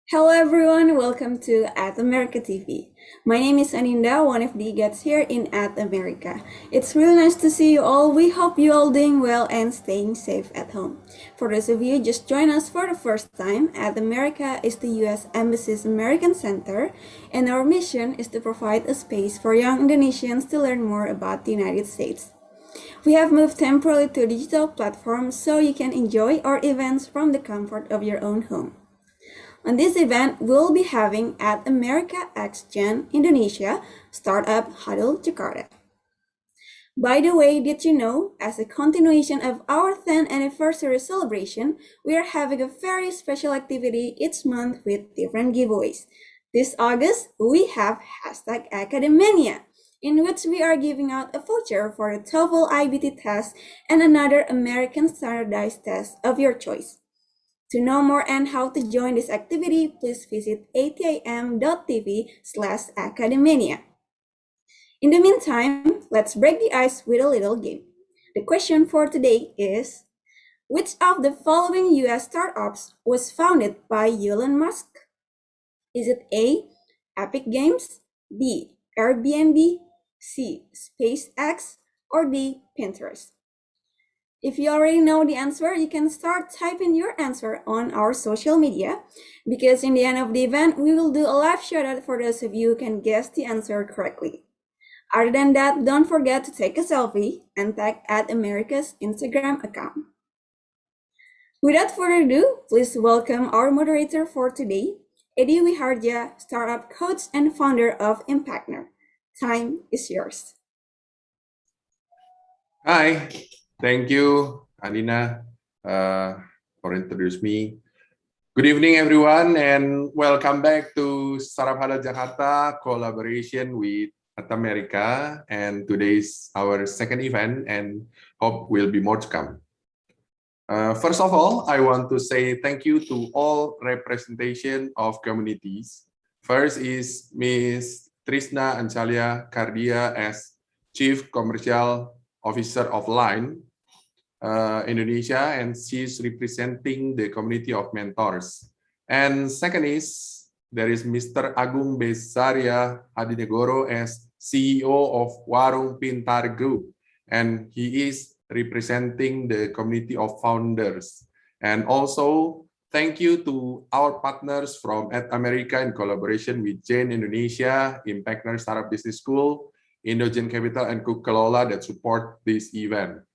Hello everyone, welcome to At America TV. My name is Aninda, one of the guests here in At America. It's really nice to see you all. We hope you all doing well and staying safe at home. For those of you just joined us for the first time, At America is the US Embassy's American Center, and our mission is to provide a space for young Indonesians to learn more about the United States. We have moved temporarily to a digital platform so you can enjoy our events from the comfort of your own home. On this event, we'll be having at America X Gen Indonesia Startup Huddle Jakarta. By the way, did you know, as a continuation of our 10th anniversary celebration, we are having a very special activity each month with different giveaways. This August, we have hashtag Academania, in which we are giving out a voucher for the TOEFL IBT test and another American standardized test of your choice. To know more and how to join this activity, please visit atam.tv/academania. In the meantime, let's break the ice with a little game. The question for today is, which of the following US startups was founded by Elon Musk? Is it A, Epic Games, B, Airbnb, C, SpaceX, or D, Pinterest? If you already know the answer, you can start typing your answer on our social media, because in the end of the event, we will do a live shout out for those of you who can guess the answer correctly. Other than that, don't forget to take a selfie and tag at America's Instagram account. Without further ado, please welcome our moderator for today, Eddie Wiharja, startup coach and founder of ImpactNer. Time is yours. Hi, thank you, Alina, for introducing me. Good evening, everyone, and welcome back to Startup Huddle Jakarta collaboration with At America. And today's our second event, and hope will be more to come. First of all, I want to say thank you to all representation of communities. First is Ms. Trisna Anchalia Kardia as Chief Commercial Officer of Line Indonesia, and she's representing the community of mentors. And second is, there is Mr. Agung Besaria Hadinegoro as CEO of Warung Pintar Group, and he is representing the community of founders. And also, thank you to our partners from At America in collaboration with Jane Indonesia, ImpactNer Startup Business School, Indogen Capital, and Kukalola that support this event.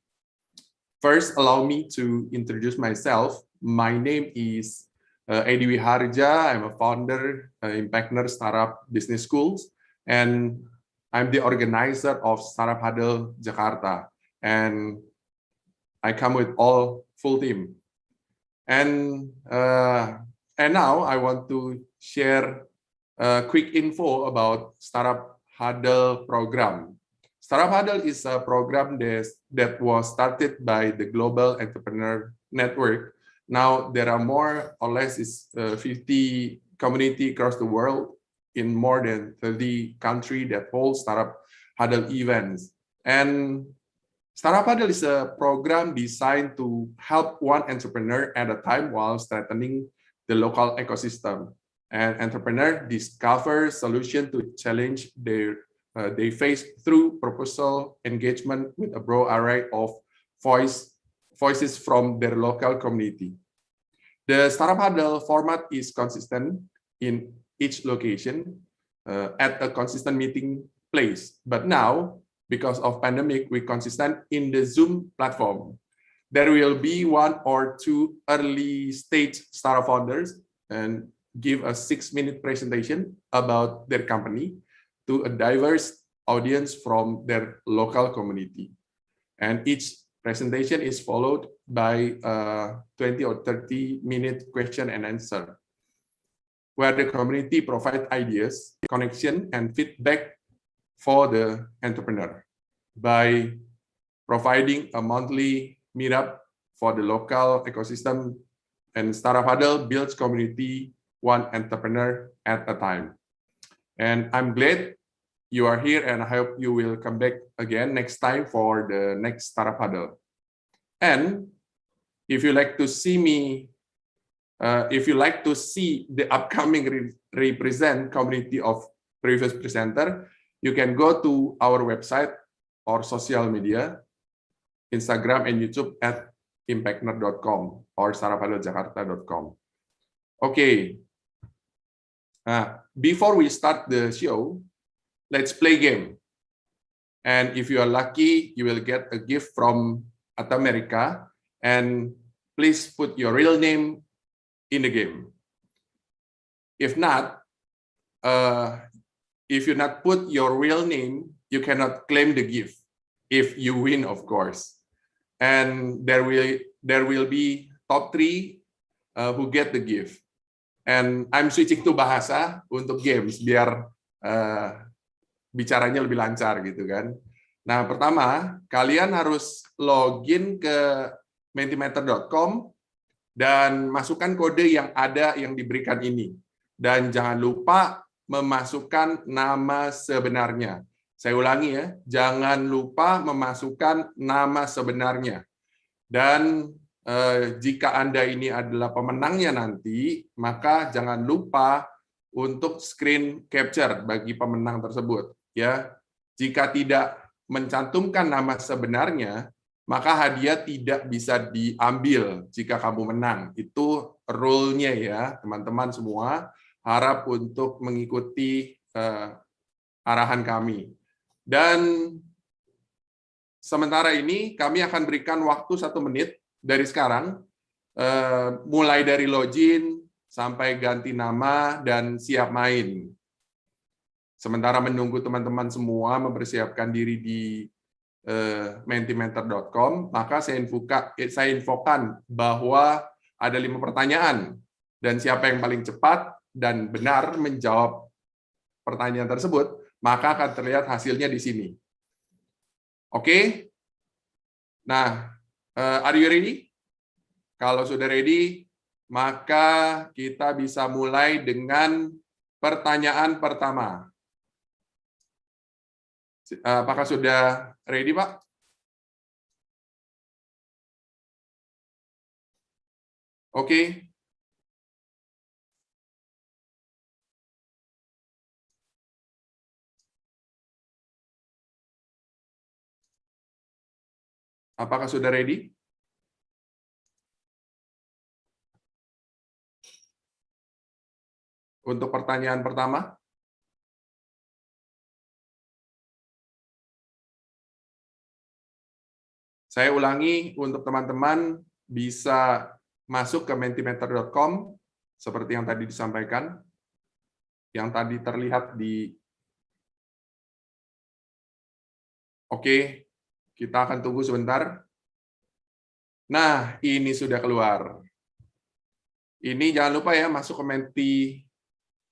First, allow me to introduce myself. My name is Eddie Wiharja. I'm a founder ImpactNer Startup Business Schools, and I'm the organizer of Startup Huddle Jakarta. And I come with all full team. And now I want to share a quick info about Startup Huddle program. Startup Huddle is a program that was started by the Global Entrepreneur Network. Now there are more or less 50 communities across the world in more than 30 countries that hold Startup Huddle events. And Startup Huddle is a program designed to help one entrepreneur at a time while strengthening the local ecosystem. And entrepreneurs discover solutions to challenge they face through proposal engagement with a broad array of voices from their local community. The Startup Huddle format is consistent in each location at a consistent meeting place. But now, because of pandemic, we consistent in the Zoom platform. There will be one or two early stage startup founders and give a 6-minute presentation about their company to a diverse audience from their local community. And each presentation is followed by a 20 or 30-minute question and answer, where the community provides ideas, connection, and feedback for the entrepreneur by providing a monthly meetup for the local ecosystem. And Startup Huddle builds community one entrepreneur at a time. And I'm glad you are here, and I hope you will come back again next time for the next Startup Huddle. And if you like to see me If you like to see the upcoming represent community of previous presenter, you can go to our website or social media, Instagram and YouTube at impactner.com or saraphadeljakarta.com. Okay. Before we start the show, let's play game. And if you are lucky, you will get a gift from America. And please put your real name in the game. If not, if you not put your real name, you cannot claim the gift. If you win, of course. And there will be top 3 who get the gift. And I'm switching to bahasa untuk games biar bicaranya lebih lancar gitu kan. Nah, pertama, kalian harus login ke mentimeter.com dan masukkan kode yang ada yang diberikan ini. Dan jangan lupa memasukkan nama sebenarnya. Saya ulangi ya, jangan lupa memasukkan nama sebenarnya. Dan jika Anda ini adalah pemenangnya nanti, maka jangan lupa untuk screen capture bagi pemenang tersebut. Ya, jika tidak mencantumkan nama sebenarnya, maka hadiah tidak bisa diambil jika kamu menang. Itu rule-nya ya, teman-teman semua. Harap untuk mengikuti arahan kami. Dan sementara ini kami akan berikan waktu 1 menit dari sekarang, mulai dari login sampai ganti nama dan siap main. Sementara menunggu teman-teman semua mempersiapkan diri di mentimeter.com, maka saya infokan bahwa ada 5 pertanyaan, dan siapa yang paling cepat dan benar menjawab pertanyaan tersebut, maka akan terlihat hasilnya di sini. Oke? Nah, are you ready? Kalau sudah ready, maka kita bisa mulai dengan pertanyaan pertama. Apakah sudah ready, Pak? Oke. Apakah sudah ready? Untuk pertanyaan pertama? Saya ulangi untuk teman-teman bisa masuk ke mentimeter.com seperti yang tadi disampaikan, yang tadi terlihat di. Oke, kita akan tunggu sebentar. Nah, ini sudah keluar. Ini jangan lupa ya, masuk ke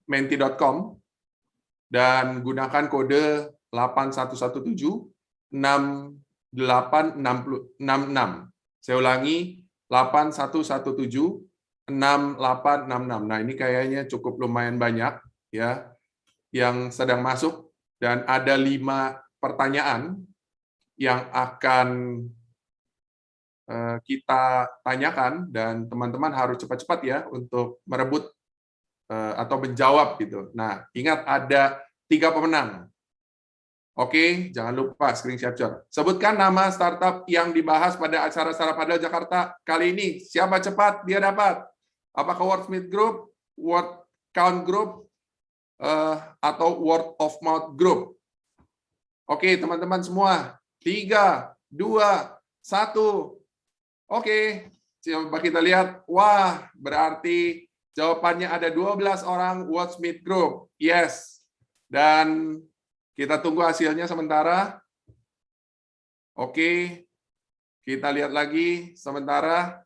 menti.com dan gunakan kode 8117-6866. Saya ulangi, 8117-6866. Nah, ini kayaknya cukup lumayan banyak ya yang sedang masuk, dan ada 5 pertanyaan yang akan kita tanyakan, dan teman-teman harus cepat-cepat ya untuk merebut atau menjawab gitu. Nah, ingat ada 3 pemenang. Oke, jangan lupa screen capture. Sebutkan nama startup yang dibahas pada acara Saraphaddle Jakarta kali ini. Siapa cepat dia dapat. Apakah Wordsmith Group, Word Count Group, atau Word of Mouth Group? Oke, teman-teman semua. 3, 2, 1. Oke, coba kita lihat. Wah, berarti jawabannya ada 12 orang Wordsmith Group. Yes. Dan kita tunggu hasilnya sementara. Oke, kita lihat lagi sementara.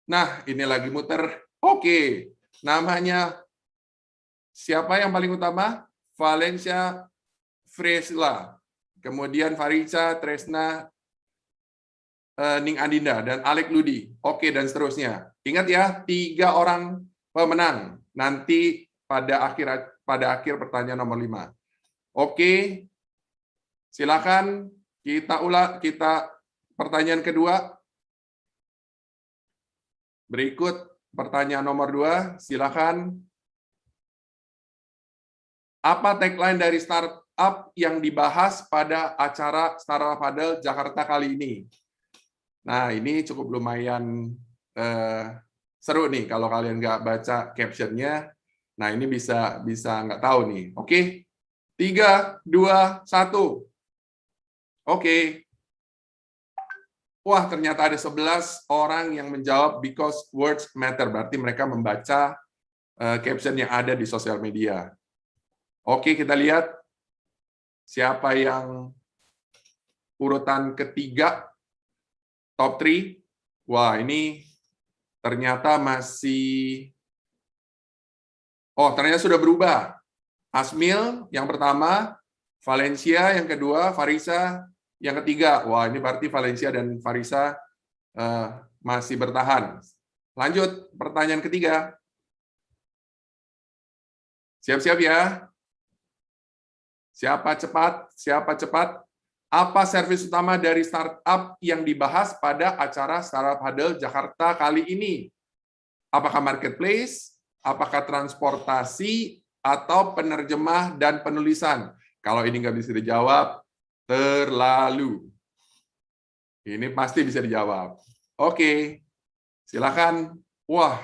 Nah, ini lagi muter. Oke, namanya siapa yang paling utama? Valencia Fresla. Kemudian Farica, Tresna, Ning Adinda, dan Alek Ludi. Oke, dan seterusnya. Ingat ya, 3 orang pemenang. Nanti pada akhir pertanyaan nomor 5. Oke, silakan kita pertanyaan kedua. Berikut pertanyaan nomor 2, silakan. Apa tagline dari startup yang dibahas pada acara Startup Huddle Jakarta kali ini? Nah, ini cukup lumayan seru nih kalau kalian nggak baca captionnya. Nah, ini bisa nggak tahu nih. Oke, 3, 2, 1. Oke. Wah, ternyata ada 11 orang yang menjawab because words matter. Berarti mereka membaca caption yang ada di sosial media. Oke, kita lihat siapa yang urutan ketiga, top 3. Wah, ini ternyata masih... Oh, ternyata sudah berubah. Asmil yang pertama, Valencia yang kedua, Farisa yang ketiga. Wah, ini berarti Valencia dan Farisa masih bertahan. Lanjut, pertanyaan ketiga. Siap-siap ya. Siapa cepat? Siapa cepat? Apa servis utama dari startup yang dibahas pada acara Startup Huddle Jakarta kali ini? Apakah marketplace? Apakah transportasi? Atau penerjemah dan penulisan? Kalau ini nggak bisa dijawab, terlalu. Ini pasti bisa dijawab. Oke, silakan. Wah,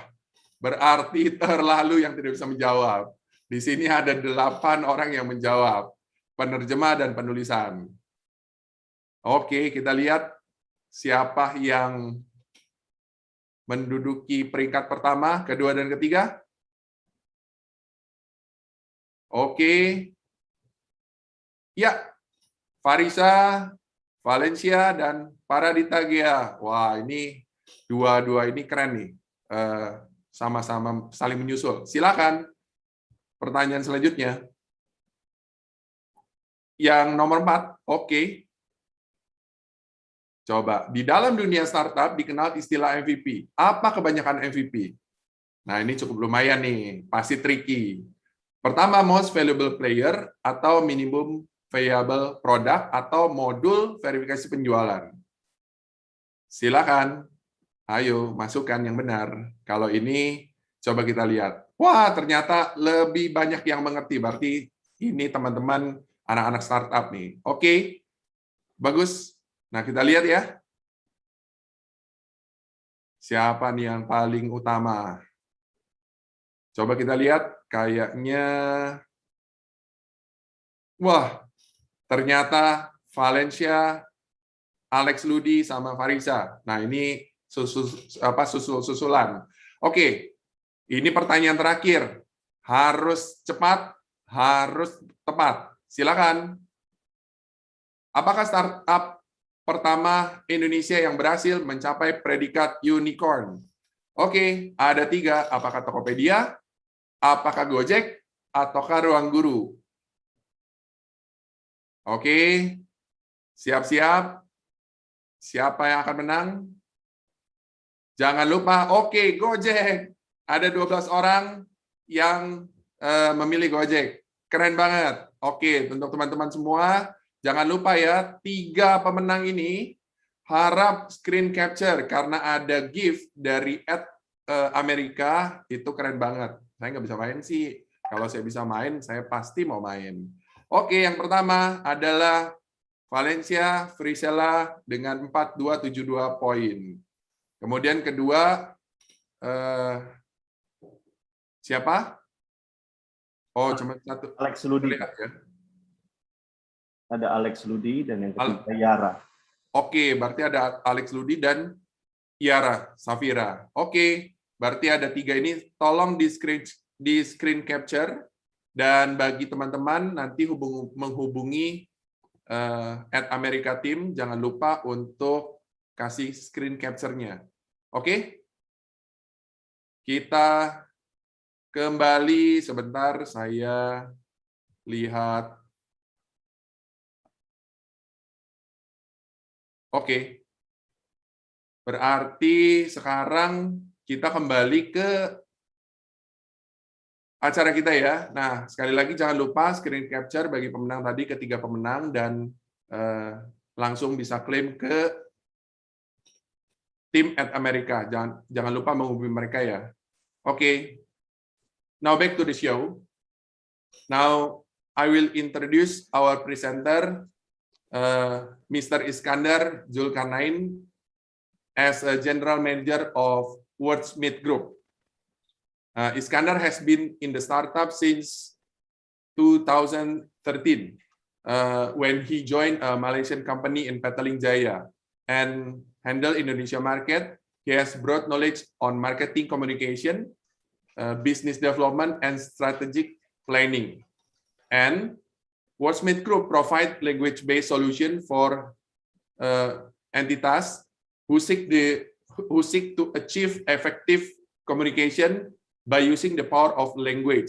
berarti terlalu yang tidak bisa menjawab. Di sini ada 8 orang yang menjawab. Penerjemah dan penulisan. Oke, kita lihat siapa yang menduduki peringkat pertama, kedua, dan ketiga. Oke. Ya, Farisa, Valencia, dan Paradita Gia. Wah, ini dua-dua ini keren nih. Sama-sama saling menyusul. Silakan. Pertanyaan selanjutnya. Yang nomor 4, oke. Coba, di dalam dunia startup dikenal istilah MVP. Apa kebanyakan MVP? Nah, ini cukup lumayan nih, pasti tricky. Pertama, most valuable player atau minimum viable product atau modul verifikasi penjualan. Silakan, ayo masukkan yang benar. Kalau ini, coba kita lihat. Wah, ternyata lebih banyak yang mengerti. Berarti ini teman-teman anak-anak startup nih. Oke, bagus. Nah, kita lihat ya. Siapa nih yang paling utama? Coba kita lihat, kayaknya... Wah, ternyata Valencia, Alex Ludi, sama Farisa. Nah, ini susul-susulan. Oke, ini pertanyaan terakhir. Harus cepat, harus tepat. Silakan. Apakah startup pertama Indonesia yang berhasil mencapai predikat unicorn? Oke, ada 3. Apakah Tokopedia, apakah Gojek, ataukah Ruang Guru? Oke, siap-siap. Siapa yang akan menang? Jangan lupa, oke, Gojek. Ada 12 orang yang memilih Gojek. Keren banget. Oke, untuk teman-teman semua, jangan lupa ya, 3 pemenang ini harap screen capture karena ada gift dari Amerika, itu keren banget. Saya nggak bisa main sih. Kalau saya bisa main, saya pasti mau main. Oke, yang pertama adalah Valencia Frisella dengan 4272 poin. Kemudian kedua, siapa? Oh, cuma satu. Alex Ludi. Ya. Ada Alex Ludi dan yang ketiga Yara. Oke, berarti ada Alex Ludi dan Yara Safira. Oke, berarti ada 3 ini. Tolong di screen capture. Dan bagi teman-teman nanti menghubungi @America Team, jangan lupa untuk kasih screen capture-nya. Oke? Kita kembali sebentar, saya lihat. Oke. Berarti sekarang kita kembali ke acara kita ya. Nah, sekali lagi jangan lupa screen capture bagi pemenang tadi, ketiga pemenang, dan langsung bisa klaim ke tim at America. Jangan lupa menghubungi mereka ya. Okay. Now back to the show. Now I will introduce our presenter, Mr. Iskandar Zulkarnain, as a General Manager of Wordsmith Group. Iskandar has been in the startup since 2013 when he joined a Malaysian company in Petaling Jaya and handle Indonesia market. He has broad knowledge on marketing communication, business development, and strategic planning. And Wordsmith Group provide language-based solution for entities who seek to achieve effective communication by using the power of language.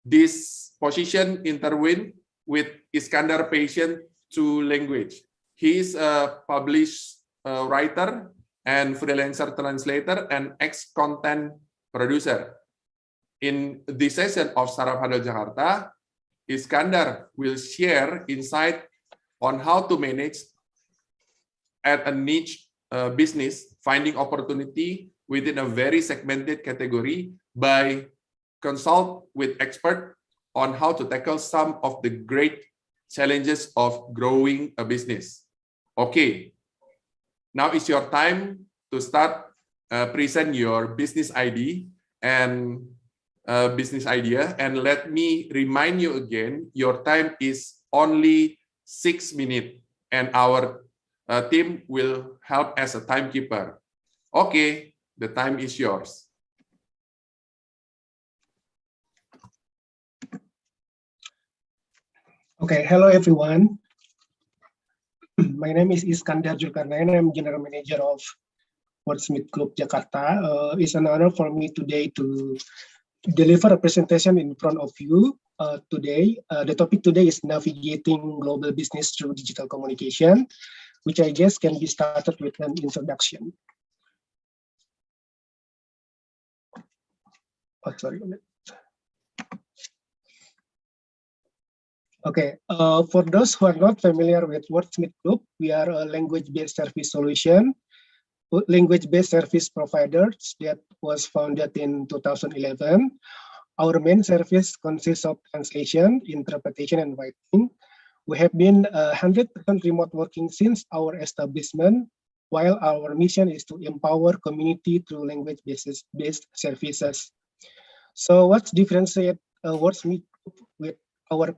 This position intertwined with Iskandar passion to language. He is a published writer and freelancer translator and ex-content producer. In this session of Startup Huddle Jakarta, Iskandar will share insight on how to manage at a niche business, finding opportunity within a very segmented category by consult with expert on how to tackle some of the great challenges of growing a business. Okay, now it's your time to start present your business ID and business idea. And let me remind you again, your time is only 6 minutes and our team will help as a timekeeper. Okay, the time is yours. Okay, hello everyone. My name is Iskandar Zulkarnain. I'm General Manager of Wordsmith Group Jakarta. It's an honor for me today to deliver a presentation in front of you today. The topic today is navigating global business through digital communication, which I guess can be started with an introduction. Oh, sorry. Okay, for those who are not familiar with Wordsmith Group, we are a language-based service solution, language-based service providers that was founded in 2011. Our main service consists of translation, interpretation, and writing. We have been 100% remote working since our establishment, while our mission is to empower community through language-based services. So what differentiates Wordsmith Group with our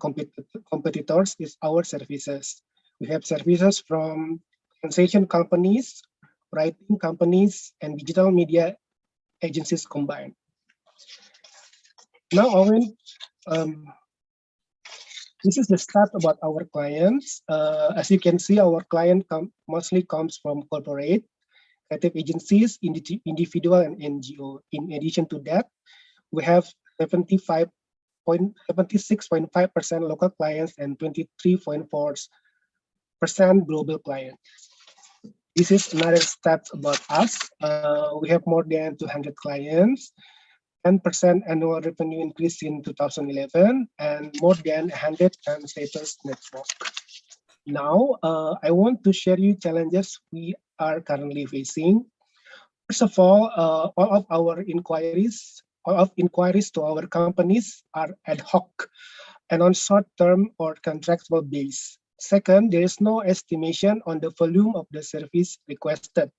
competitors is our services. We have services from translation companies, writing companies, and digital media agencies combined. Now, Owen, this is the start about our clients. As you can see, our client mostly comes from corporate, creative agencies, individual, and NGO. In addition to that, we have 76.5% local clients and 23.4% global clients. This is another stat about us. We have more than 200 clients, 10% annual revenue increase in 2011, and more than 100 translators network. Now, I want to share you challenges we are currently facing. First of all of inquiries to our companies are ad hoc and on short-term or contractual base. Second, there is no estimation on the volume of the service requested.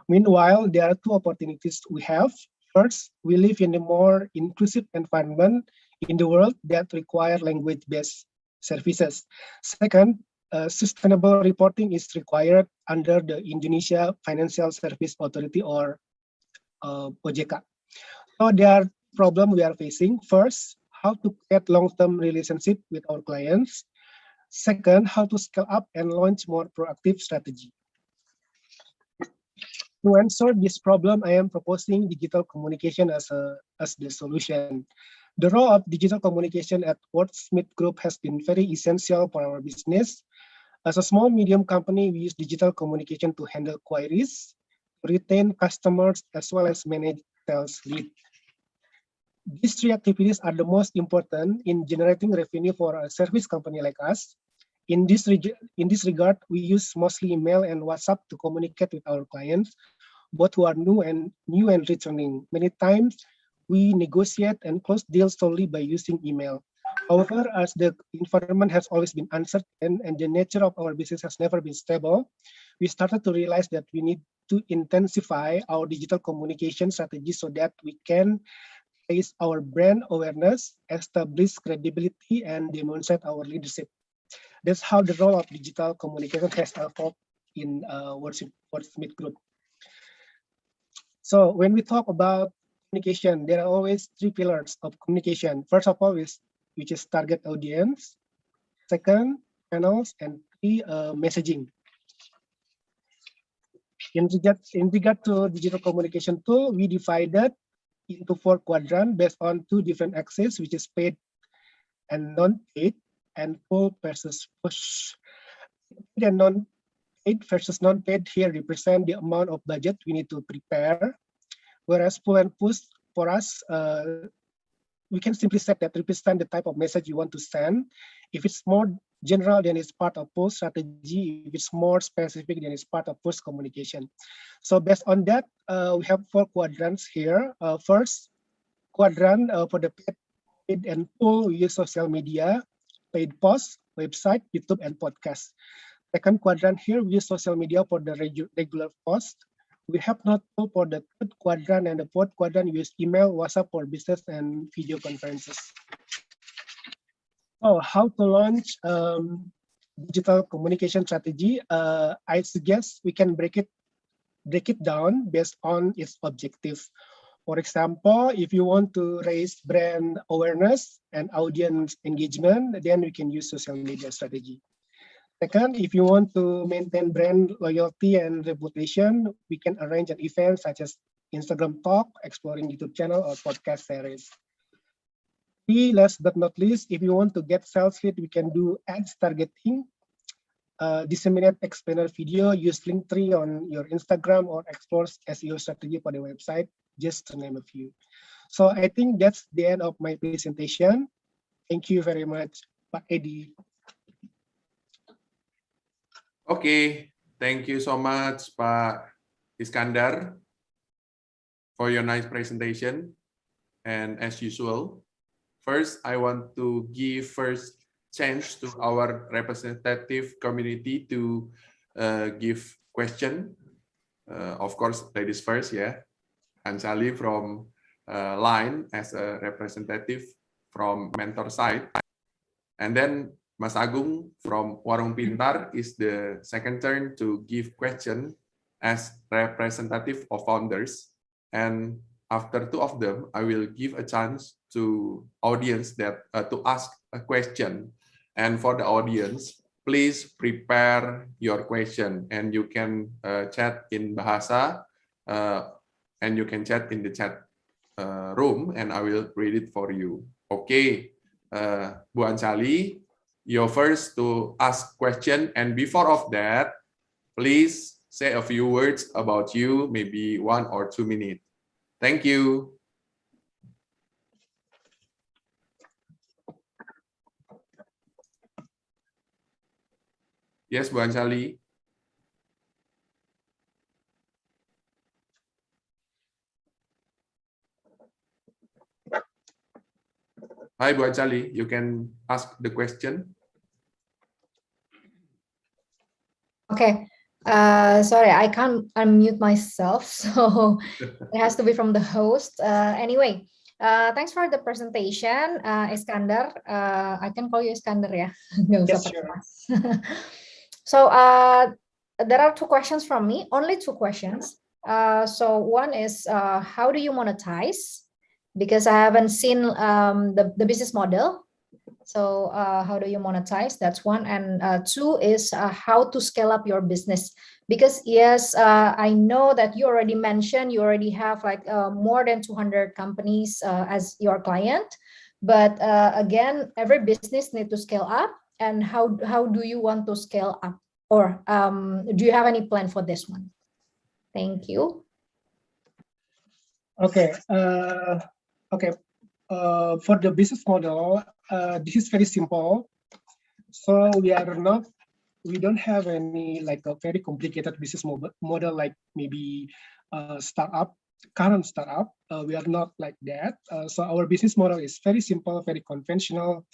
Meanwhile, there are two opportunities we have. First, we live in a more inclusive environment in the world that require language-based services. Second, sustainable reporting is required under the Indonesia Financial Service Authority or OJK. So there are problems we are facing. First, how to create long-term relationship with our clients. Second, how to scale up and launch more proactive strategy. To answer this problem, I am proposing digital communication as the solution. The role of digital communication at Wordsmith Group has been very essential for our business. As a small medium company, we use digital communication to handle queries, retain customers, as well as manage sales lead. These three activities are the most important in generating revenue for a service company like us. In this regard, we use mostly email and WhatsApp to communicate with our clients. both who are new and returning. Many times we negotiate and close deals solely by using email. However, as the environment has always been uncertain and the nature of our business has never been stable, we started to realize that we need to intensify our digital communication strategy so that we can raise our brand awareness, establish credibility, and demonstrate our leadership. That's how the role of digital communication has evolved in Wordsmith Group. So when we talk about communication, there are always three pillars of communication. First of all, which is target audience. Second, channels, and three, messaging. In regard to digital communication tool, we divided into 4 quadrants based on 2 different axes, which is paid and non-paid, and pull versus push. Paid and non-paid versus non-paid here represent the amount of budget we need to prepare, whereas pull and push for us, we can simply say that represent the type of message you want to send. If it's more general, then it's part of push strategy. If it's more specific, then it's part of push communication. So based on that, we have 4 quadrants here. First quadrant for the paid and pull, we use social media, paid posts, website, YouTube, and podcast. Second quadrant here, we use social media for the regular post. We have not pull for the third quadrant, and the fourth quadrant we use email, WhatsApp for business and video conferences. So how to launch digital communication strategy? I suggest we can break it down based on its objective. For example, if you want to raise brand awareness and audience engagement, then we can use social media strategy. Second, if you want to maintain brand loyalty and reputation, we can arrange an event such as Instagram Talk, exploring YouTube channel, or podcast series. Three, last but not least, if you want to get sales lead, we can do ads targeting, disseminate explainer video, use Linktree on your Instagram, or explore SEO strategy for the website, just to name a few. So I think that's the end of my presentation. Thank you very much, Pak Edi. Okay, thank you so much, Pak Iskandar, for your nice presentation. And as usual, first, I want to give first chance to our representative community to give question. Of course, ladies first, yeah. Anjali from Line as a representative from mentor side. And then Mas Agung from Warung Pintar is the second turn to give question as representative of founders. And after 2 of them, I will give a chance to audience that to ask a question. And for the audience, please prepare your question, and you can chat in Bahasa, and you can chat in the chat room, and I will read it for you. Okay, Bu Anjali, you're first to ask question, and before of that, please say a few words about you, maybe 1 or 2 minutes. Thank you. Yes, Bu Anjali. Hi, Bu Anjali. You can ask the question. Okay. Sorry, I can't unmute myself, so it has to be from the host. Anyway, thanks for the presentation, Iskandar. I can call you Iskandar, ya. Yes, sure. So there are 2 questions from me, only 2 questions. So one is, how do you monetize? Because I haven't seen the business model. So how do you monetize? That's one. And 2 is how to scale up your business. Because yes, I know that you already mentioned you already have like more than 200 companies as your client. But again, every business needs to scale up. And how do you want to scale up? Or do you have any plan for this one? Thank you. Okay. Okay. For the business model, this is very simple. So we don't have any like a very complicated business model like maybe current startup. We are not like that. So our business model is very simple, very conventional.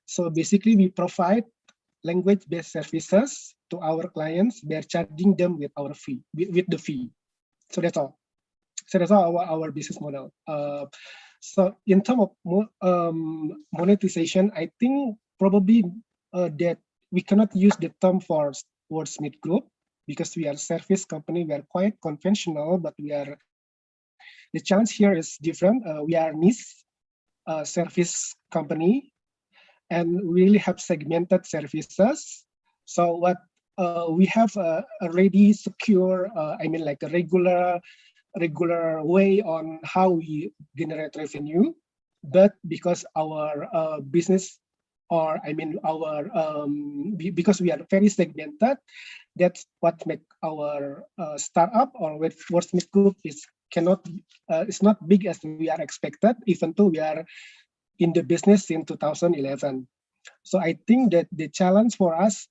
So basically, we provide language-based services to our clients. They're charging them with our fee, with the fee. So that's all. So that's all our business model. So in terms of monetization, I think probably that we cannot use the term for Wordsmith Group because we are a service company. We are quite conventional, but the challenge here is different. We are niche service company, and we really have segmented services. So what we have already secure, like a regular way on how we generate revenue, but because our business, or because we are very segmented, that's what make our startup or with Wordsmith Group it's not big as we are expected, even though we are in the business in 2011. So I think that the challenge for us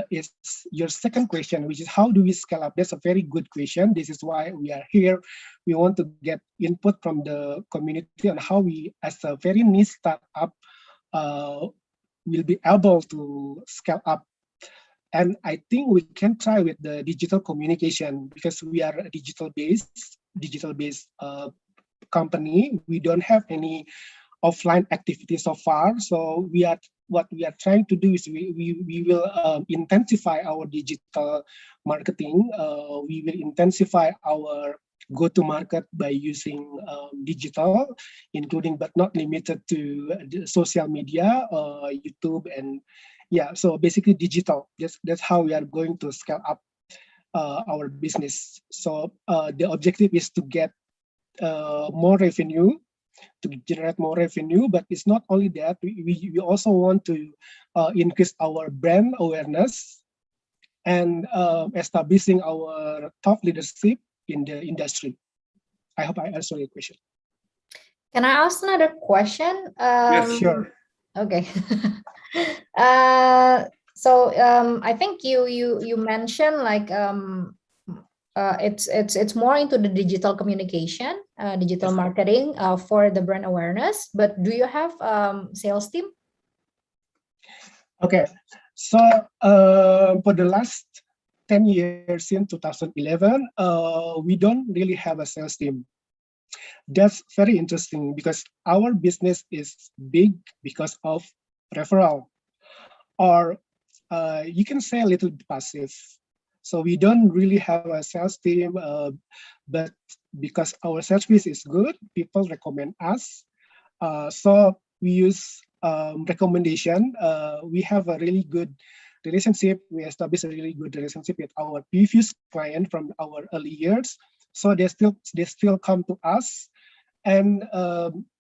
is your second question, which is how do we scale up? That's a very good question. This is why we are here. We want to get input from the community on how we, as a very niche startup, will be able to scale up. And I think we can try with the digital communication because we are a digital-based company. We don't have any offline activity so far. So what we are trying to do is we will intensify our digital marketing. We will intensify our go-to-market by using digital, including but not limited to the social media, YouTube, and so basically digital. That's how we are going to scale up our business. So the objective is to get more revenue, to generate more revenue, but it's not only that. We also want to increase our brand awareness and establishing our top leadership in the industry. I hope I answered your question. Can I ask another question? Yes, sure. Okay. So I think you mentioned like it's more into the digital communication, digital marketing for the brand awareness. But do you have sales team? Okay, so for the last 10 years in 2011, we don't really have a sales team. That's very interesting because our business is big because of referral, or you can say a little bit passive. So we don't really have a sales team, but because our service is good, people recommend us. So we use recommendation. We have a really good relationship. We established a really good relationship with our previous client from our early years. So they still come to us, and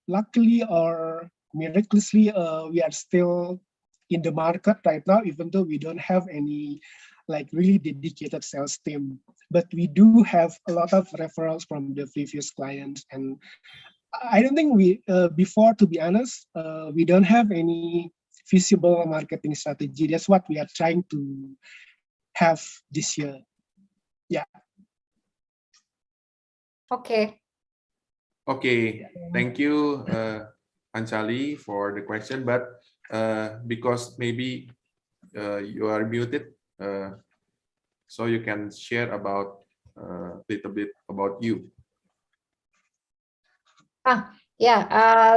luckily or miraculously, we are still in the market right now, even though we don't have any like really dedicated sales team. But we do have a lot of referrals from the previous clients, and I don't think we before, to be honest, we don't have any feasible marketing strategy. That's what we are trying to have this year. Yeah. Okay. Okay, thank you, Anchali, for the question. But because maybe you are muted, so you can share about a little bit about you.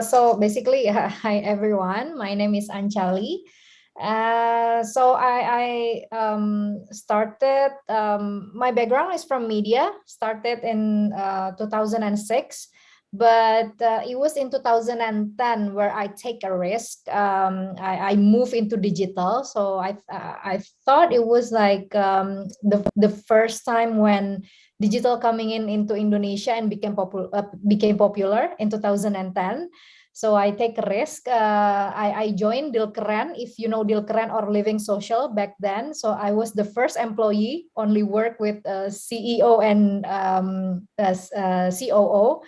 So basically, hi everyone. My name is Anchali. So I started. My background is from media. Started in 2006. But it was in 2010 where I take a risk. I moved into digital, so I thought it was like the first time when digital coming into Indonesia and became popular in 2010. So I take a risk. I joined Dilkeren, if you know Dilkeren or Living Social back then. So I was the first employee, only work with CEO and COO.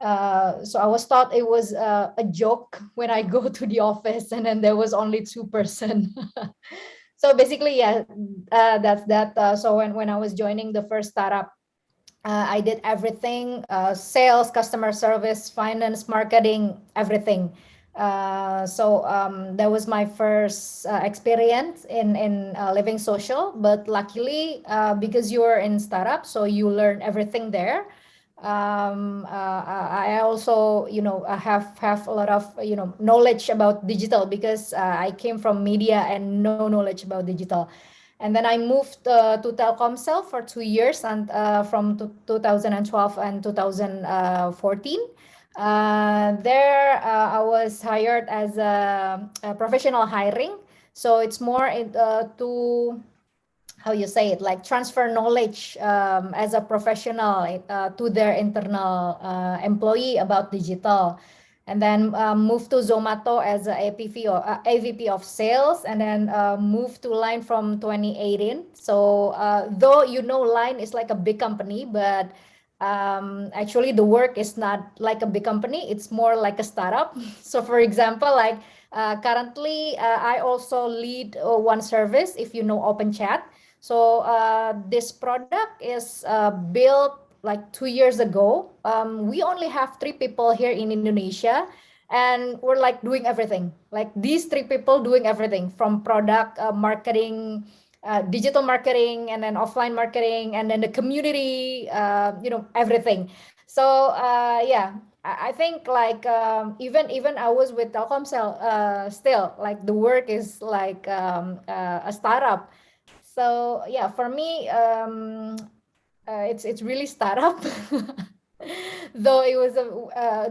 So I was thought it was a joke when I go to the office, and then there was only 2 person. So basically, that's that. So when I was joining the first startup, I did everything, sales, customer service, finance, marketing, everything. That was my first experience in living social. But luckily, because you are in startup, so you learn everything there. I also, have a lot of, knowledge about digital, because I came from media and no knowledge about digital. And then I moved to Telkomsel for 2 years, and from 2012 and 2014. There, I was hired as a professional hiring. So it's more to, how you say it, like transfer knowledge as a professional to their internal employee about digital. And then moved to Zomato as a AVP of sales, and then moved to Line from 2018. So though Line is like a big company, but actually the work is not like a big company, it's more like a startup. So for example, like currently I also lead one service, if you know Open Chat. So this product is built like 2 years ago. We only have 3 people here in Indonesia, and we're like doing everything. Like these 3 people doing everything from product marketing, digital marketing, and then offline marketing, and then the community, everything. So yeah, I think like even I was with Telkomsel, still like the work is like a startup. So yeah, for me, it's really startup. Though it was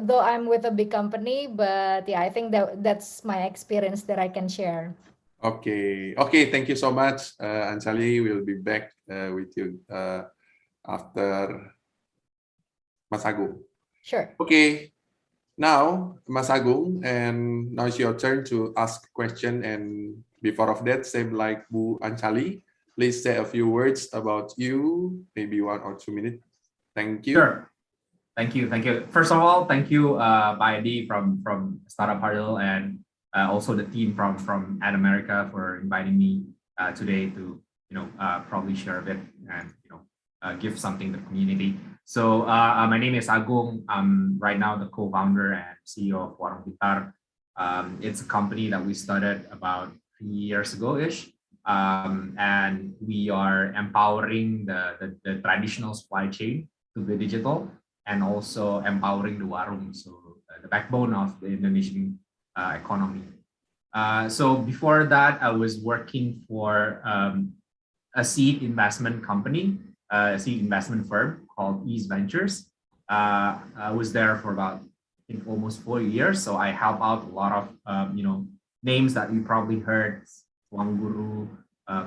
though I'm with a big company, but yeah, I think that's my experience that I can share. Okay, thank you so much, Anjali. We'll be back with you after Mas Agung. Sure. Okay, now Mas Agung, and now it's your turn to ask question. And before of that, same like Bu Anjali, please say a few words about you, maybe 1 or 2 minutes. Thank you. Sure. Thank you. First of all, thank you, Pak Edi from Startup Huddle, and also the team from Ad America for inviting me today to probably share a bit and give something to the community. So my name is Agung. I'm right now the co-founder and CEO of Warung Pintar. It's a company that we started about 3 years ago-ish. And we are empowering the traditional supply chain to the digital, and also empowering the warung, so the backbone of the Indonesian economy. So before that, I was working for a seed investment company, a seed investment firm called Ease Ventures. I was there for about, I think, almost 4 years. So I help out a lot of names that you probably heard: Tuang Guru,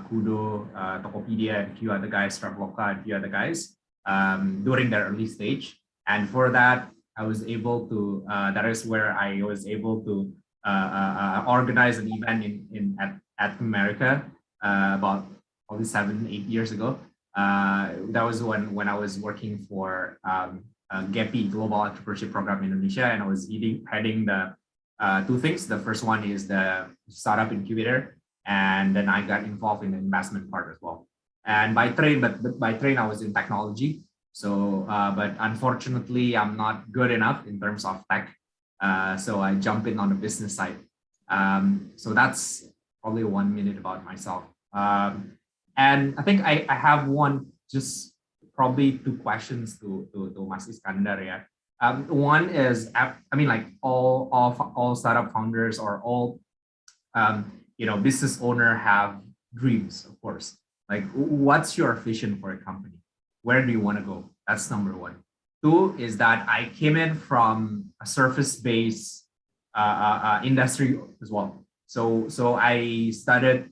Kudo, Tokopedia, and a few other guys, Traveloka, and a few other guys during their early stage. And for that, I was able to, that is where I was able to organize an event at America about probably 7-8 years ago. That was when I was working for GEPI, Global Entrepreneurship Program in Indonesia, and I was heading the 2 things. The first one is the startup incubator, and then I got involved in the investment part as well. And by trade, I was in technology. So, but unfortunately, I'm not good enough in terms of tech. So I jump in on the business side. So that's probably 1 minute about myself. And I think I have just probably 2 questions to Mas Iskandar. Yeah. One is, I mean, like all startup founders or all business owner have dreams, of course. Like, what's your vision for a company? Where do you want to go? That's number 1. 2 is that I came in from a surface-based industry as well. So I started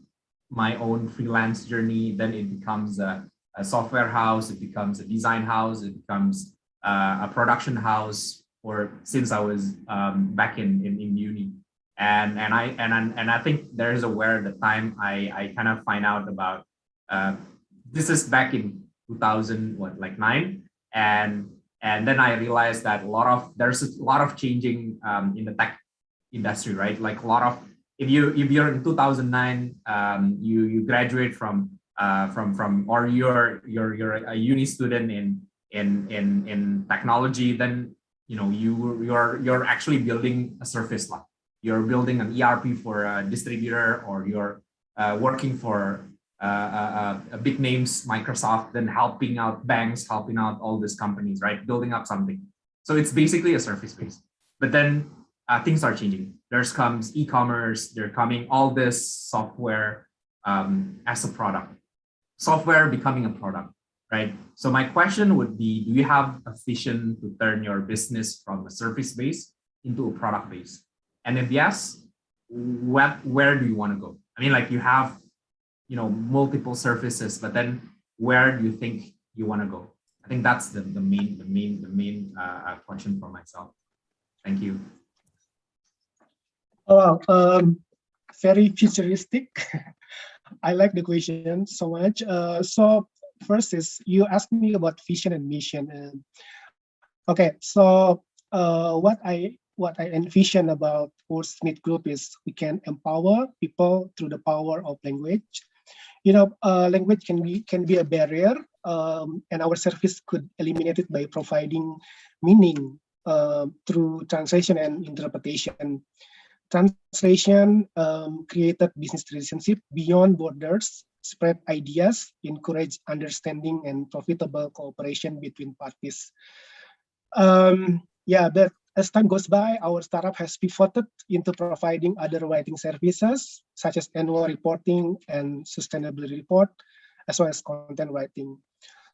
my own freelance journey. Then it becomes a software house. It becomes a design house. It becomes a production house. Or since I was back in uni, and I think there is where the time I kind of find out about this is back in 2009, and then I realized that there's a lot of changing in the tech industry, right? Like a lot of, if you're in 2009, you graduate from or you're a uni student in in technology, then you're actually building a service. Like you're building an ERP for a distributor, or you're working for a big names, Microsoft, then helping out banks, helping out all these companies, right? Building up something. So it's basically a service base. But then things are changing. There's comes e-commerce, they're coming all this software as a product, software becoming a product, right? So my question would be, do you have a vision to turn your business from a service base into a product base? And if yes, where do you want to go? I mean, like you have, multiple services, but then where do you think you want to go? I think that's the main question for myself. Thank you. Oh, wow, very futuristic. I like the question so much. So first is you asked me about vision and mission. Okay, so what I envision about our Smith Group is we can empower people through the power of language. Language can be a barrier, and our service could eliminate it by providing meaning through translation and interpretation. Translation created business relationship beyond borders, spread ideas, encourage understanding and profitable cooperation between parties. But as time goes by, our startup has pivoted into providing other writing services, such as annual reporting and sustainability report, as well as content writing.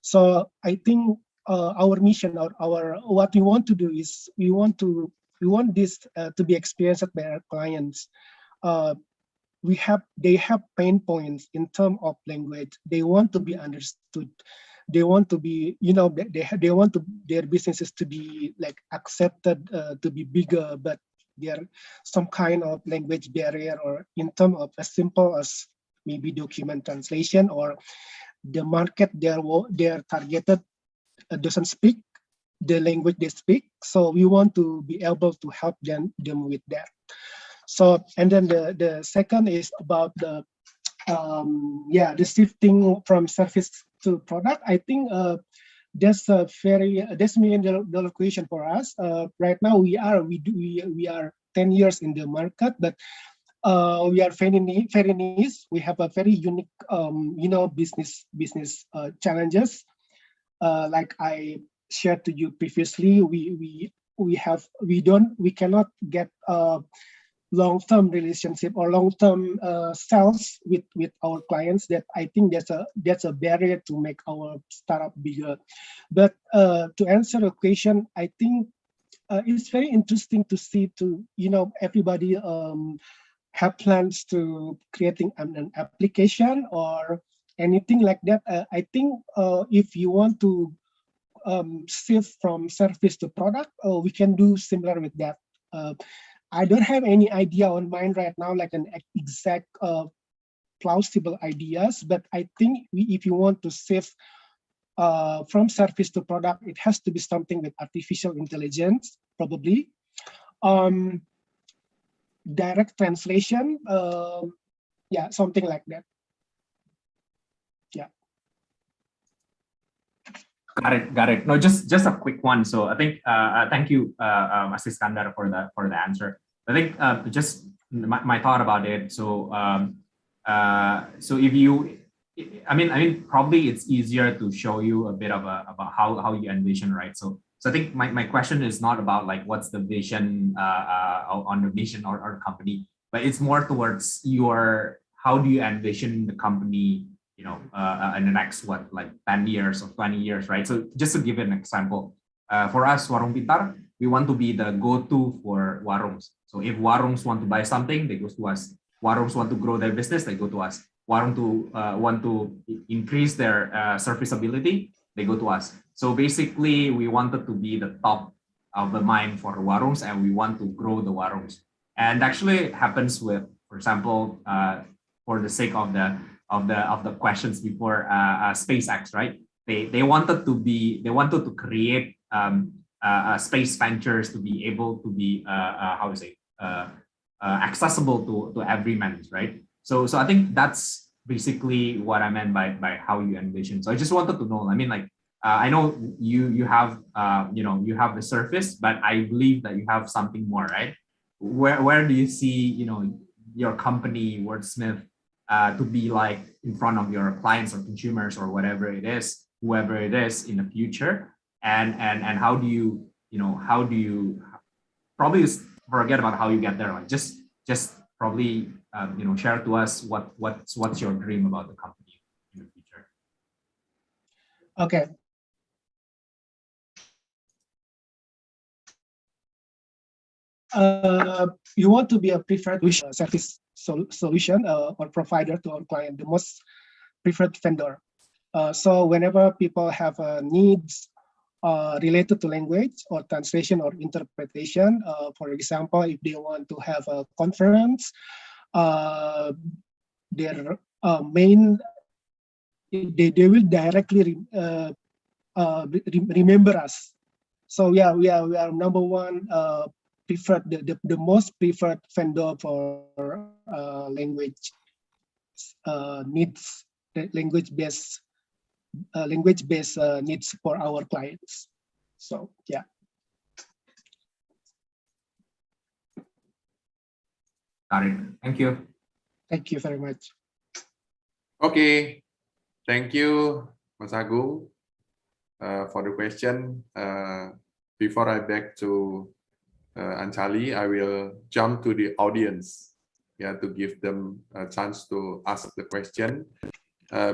So I think our mission, our what we want to do is we want this to be experienced by our clients. They have pain points in terms of language. They want to be understood. They want to be, they want their businesses to be like accepted, to be bigger, but there some kind of language barrier, or in terms of as simple as maybe document translation, or the market they're targeted doesn't speak the language they speak. So we want to be able to help them with that. So, and then the second is about the shifting from service to product. I think that's $1 million question for us. Right now we are 10 years in the market, but we are very niche. We have a very unique business challenges. Like I shared to you previously, we cannot get long-term relationship or long-term sales with our clients. That I think that's a barrier to make our startup bigger. But to answer the question, I think it's very interesting to see everybody have plans to creating an application or anything like that. I think if you want to shift from service to product, we can do similar with that. I don't have any idea on mind right now, like an exact plausible ideas, but I think if you want to shift from service to product, it has to be something with artificial intelligence, probably. Direct translation, something like that. Yeah. Got it. No, just a quick one. So I think thank you, Mas Iskandar, for the answer. I think just my thought about it. So if you, I mean, probably it's easier to show you a bit of about how you envision, right? So I think my question is not about like what's the vision on the mission or company, but it's more towards how do you envision the company, in the next 10 years or 20 years, right? So just to give an example, for us, Warung Pintar, we want to be the go-to for warungs. So if warungs want to buy something, they go to us. Warungs want to grow their business, they go to us. Warung want to increase their serviceability, they go to us. So basically, we wanted to be the top of the mind for warungs, and we want to grow the warungs. And actually, it happens with, for example, for the sake of the questions before, SpaceX, right? They wanted to create space ventures to be able to be accessible to everyman, right? So I think that's basically what I meant by how you envision. So I just wanted to know. I mean, like I know you have you have the surface, but I believe that you have something more, right? Where do you see your company Wordsmith to be like in front of your clients or consumers or whatever it is, whoever it is in the future, and how do you probably forget about how you get there, like just probably share to us what's your dream about the company in the future. Okay. You want to be a preferred service solution or provider to our client, the most preferred vendor. So whenever people have needs related to language or translation or interpretation, for example, if they want to have a conference, their main, they will directly remember us. So yeah, we are number one preferred, the most preferred vendor for language needs, language-based needs for our clients. So yeah. Got it. Thank you. Thank you very much. Okay, thank you, Mas Agung, for the question. Before I back to Anjali, I will jump to the audience, to give them a chance to ask the question,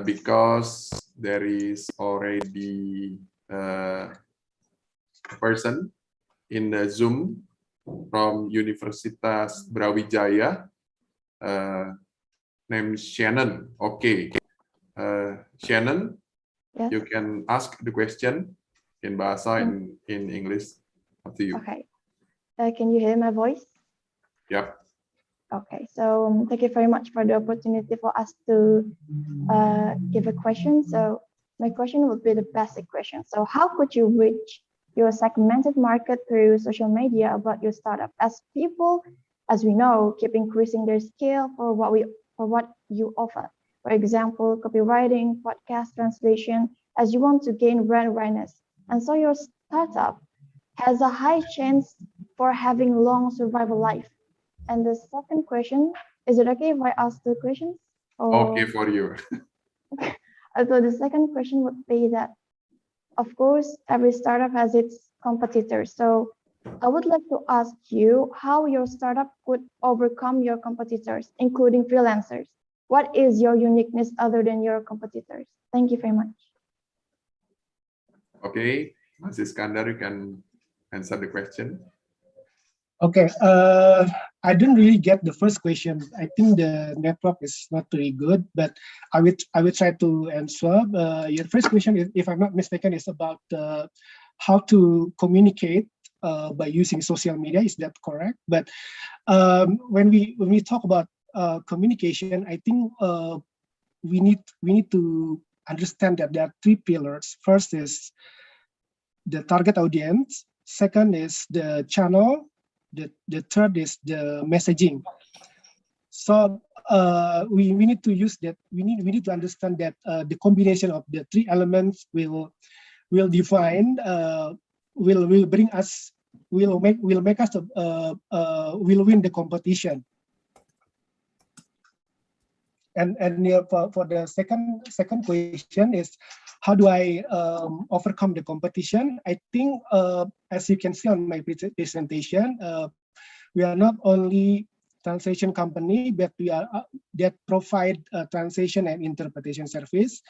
because there is already a person in the Zoom from Universitas Brawijaya, named Shannon. Okay, Shannon, Yes. you can ask the question in Bahasa and in English. Up to you. Okay. Can you hear my voice? Yep. Okay. So thank you very much for the opportunity for us to give a question. So my question would be the basic question. So how could you reach your segmented market through social media about your startup? As people, as we know, keep increasing their scale for what you offer. For example, copywriting, podcast translation, as you want to gain brand awareness. And so your startup has a high chance for having long survival life. And the second question, is it okay if I ask the questions? Or... Okay for you. So the second question would be that, of course, every startup has its competitors. So I would like to ask you how your startup could overcome your competitors, including freelancers. What is your uniqueness other than your competitors? Thank you very much. Okay, Mas Iskandar, you can answer the question. Okay, I didn't really get the first question. I think the network is not very good, but I will try to answer. Your first question, if I'm not mistaken, is about how to communicate by using social media. Is that correct? But when we talk about communication, I think we need to understand that there are three pillars. First is the target audience. Second is the channel. The third is the messaging. So we need to use that. We need to understand that the combination of the three elements will define will bring us will make us will win the competition. And for the second question is, how do I overcome the competition? I think as you can see on my presentation, we are not only translation company, but we are that provide translation and interpretation service,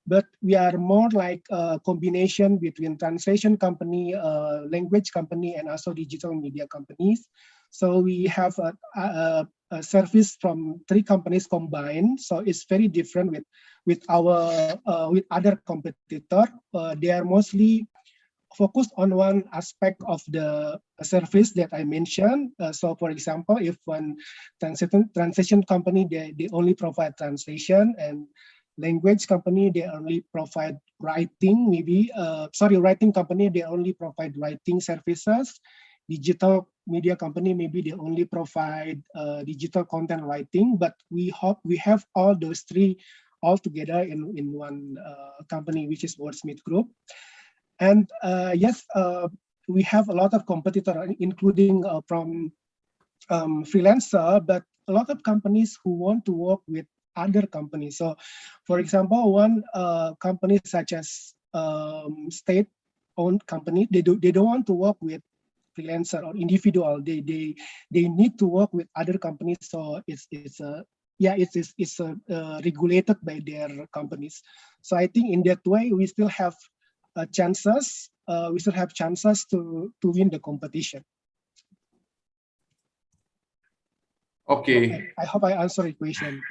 but we are more like a combination between translation company, language company, and also digital media companies. So we have a service from three companies combined. So it's very different with other competitor. They are mostly focused on one aspect of the service that I mentioned. So for example, if one translation company, they only provide translation, and language company, they only provide writing, writing company, they only provide writing services. Digital media company, maybe they only provide digital content writing, but we have all those three all together in one company, which is Wordsmith Group. And yes, we have a lot of competitors, including from freelancer, but a lot of companies who want to work with other companies. So, for example, one company such as state-owned company, they don't want to work with freelancer or individual. They need to work with other companies. So it's regulated by their companies. So I think in that way we still have chances. We still have chances to win the competition. Okay. I hope I answered your question.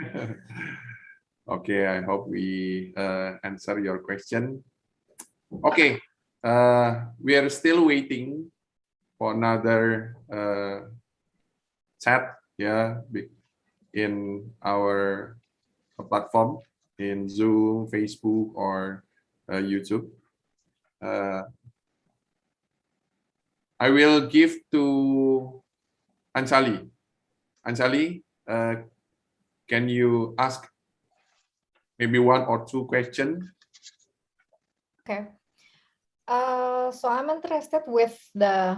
Okay, I hope we answer your question. Okay, we are still waiting for another chat, yeah, in our platform in Zoom, Facebook, or YouTube. I will give to Anjali. Anjali, can you ask maybe one or two questions? Okay. So I'm interested with the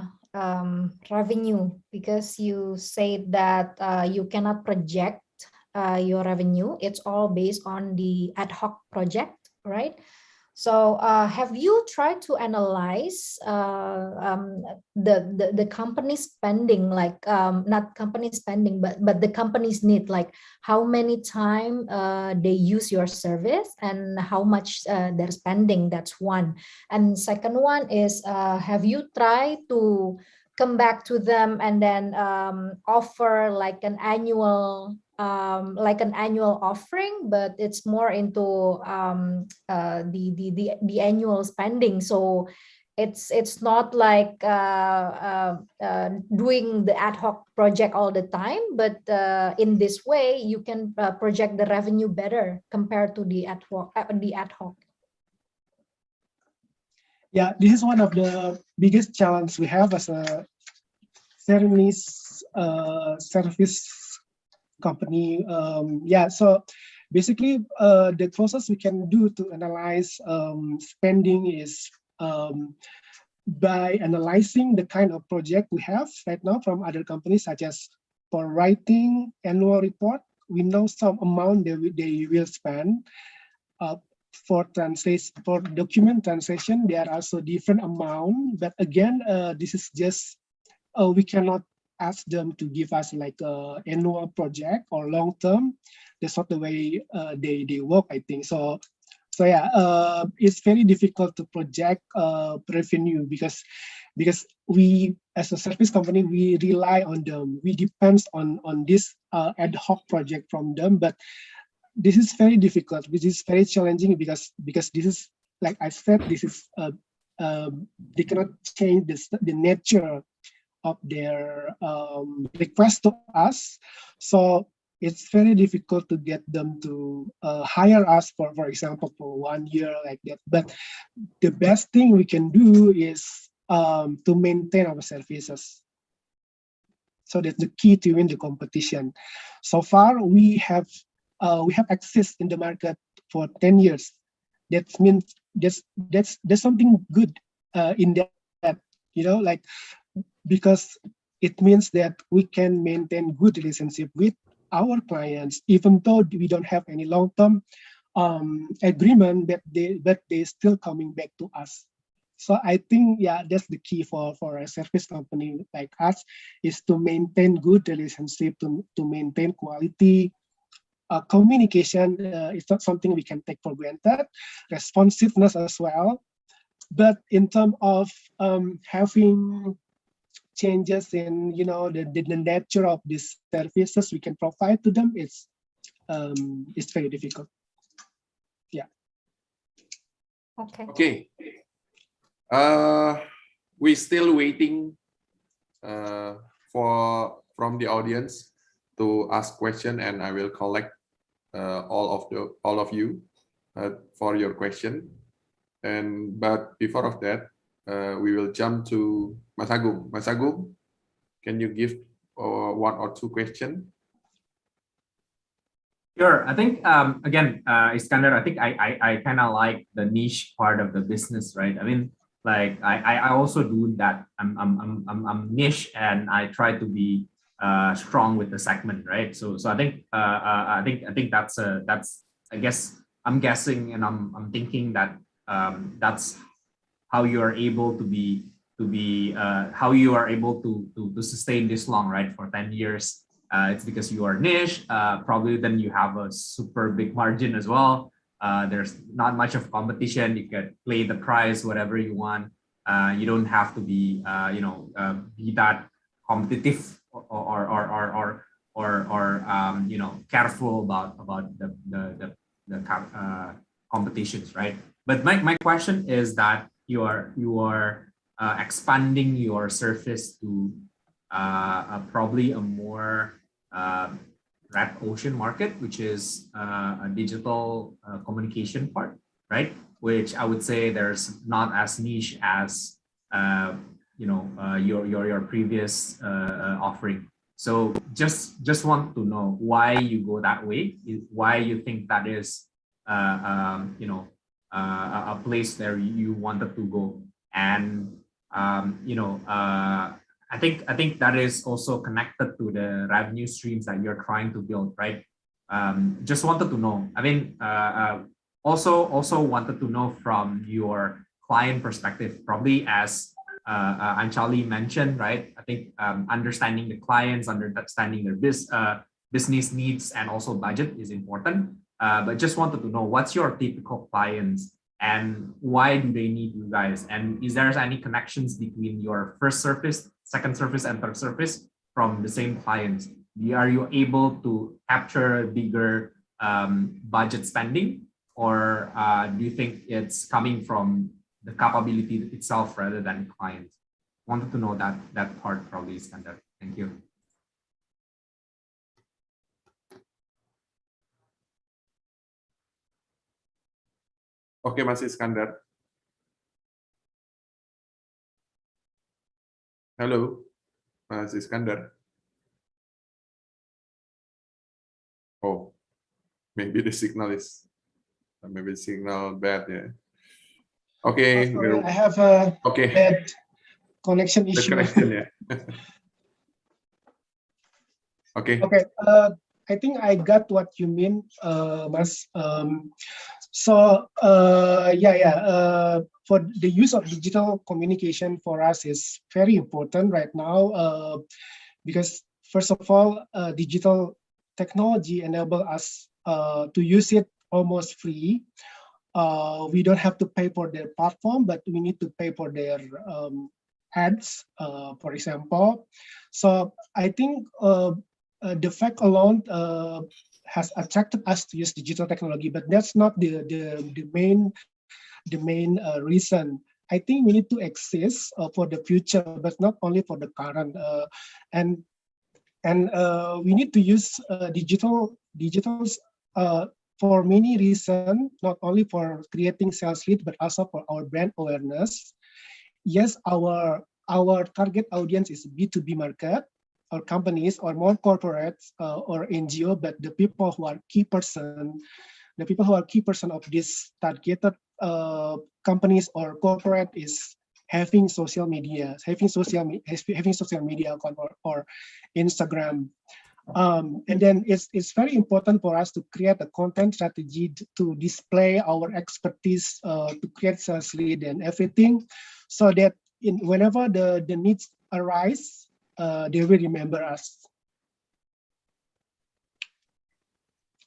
revenue, because you say that you cannot project your revenue. It's all based on the ad hoc project, right? So have you tried to analyze the company spending, like not company spending, but the company's need, like how many time they use your service and how much they're spending? That's one. And second one is, have you tried to come back to them and then offer like an annual offering, but it's more into the annual spending. So it's not like doing the ad hoc project all the time, but in this way you can project the revenue better compared to the ad hoc. Yeah, this is one of the biggest challenges we have as a service company. So basically the process we can do to analyze spending is by analyzing the kind of project we have right now from other companies, such as for writing annual report, we know some amount they will spend. For document translation, there are also different amount, but again, this is just we cannot ask them to give us like a annual project or long term. That's not the way they work, I think. So yeah, it's very difficult to project revenue because we, as a service company, we rely on them. We depend on this ad hoc project from them, but this is very difficult. This is very challenging because this is, like I said, this is they cannot change the nature of their request to us. So it's very difficult to get them to hire us for example, for 1 year like that. But the best thing we can do is to maintain our services. So that's the key to win the competition. So far, we have access in the market for 10 years. That means there's something good in that, like, because it means that we can maintain good relationship with our clients, even though we don't have any long-term agreement, but they still coming back to us. So I think, yeah, that's the key for a service company like us, is to maintain good relationship, to maintain quality. Communication is not something we can take for granted. Responsiveness as well. But in terms of having changes in the nature of these services we can provide to them, it's very difficult. Yeah. Okay. We're still waiting from the audience to ask question, and I will collect all of you for your question. But before of that, we will jump to Mas Agung. Mas Agung, can you give one or two questions? Sure. I think again, Iskandar, I think I kind of like the niche part of the business, right? I mean, like I also do that. I'm niche and I try to be strong with the segment, right? So I think that's I guess I'm guessing and I'm thinking that that's how you are able to be how you are able to sustain this long, right? For 10 years. It's because you are niche. Probably then you have a super big margin as well. There's not much of competition. You can play the price whatever you want. You don't have to be be that competitive or careful about the competitions, right? But my question is that you are expanding your service to probably a more red ocean market, which is a digital communication part, right? Which I would say there's not as niche as your previous offering. So just want to know why you go that way, why you think that is a place there you wanted to go, and I think that is also connected to the revenue streams that you're trying to build, right? Just wanted to know. I mean, also wanted to know from your client perspective, probably as Anchali mentioned, right? I think understanding the clients, understanding their business needs, and also budget is important. But just wanted to know what's your typical clients and why do they need you guys? And is there any connections between your first service, second service, and third service from the same clients? Are you able to capture bigger budget spending, or do you think it's coming from the capability itself rather than clients? Wanted to know that part probably, Iskandar. Thank you. Oke, Mas Iskandar. Halo, Mas Iskandar. Oh, maybe the signal bad, yeah. Okay. Sorry, I have a bad connection The issue. connection, yeah. Okay. Okay, I think I got what you mean, Mas. For the use of digital communication for us is very important right now because first of all, digital technology enable us to use it almost free. We don't have to pay for their platform, but we need to pay for their ads, for example. So I think the fact alone has attracted us to use digital technology, but that's not the main reason. I think we need to exist for the future, but not only for the current. And we need to use digitals for many reasons, not only for creating sales lead, but also for our brand awareness. Yes, our target audience is B2B market, or companies, or more corporates, or NGO, but the people who are key person of this targeted companies or corporate is having social media account or Instagram. And then it's very important for us to create a content strategy to display our expertise, to create sales lead and everything, so that whenever the needs arise, they will remember us.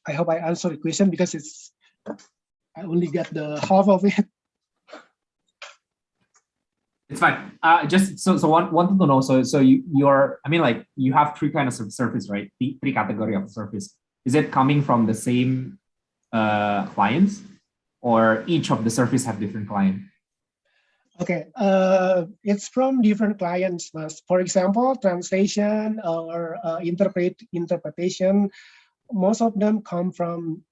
I hope I answered the question because I only got the half of it. It's fine. Just so wanted to know. So you're, I mean, like you have three kinds of service, right? Three category of service. Is it coming from the same clients, or each of the service have different client? Okay, it's from different clients. For example, translation or interpretation. Most of them come from,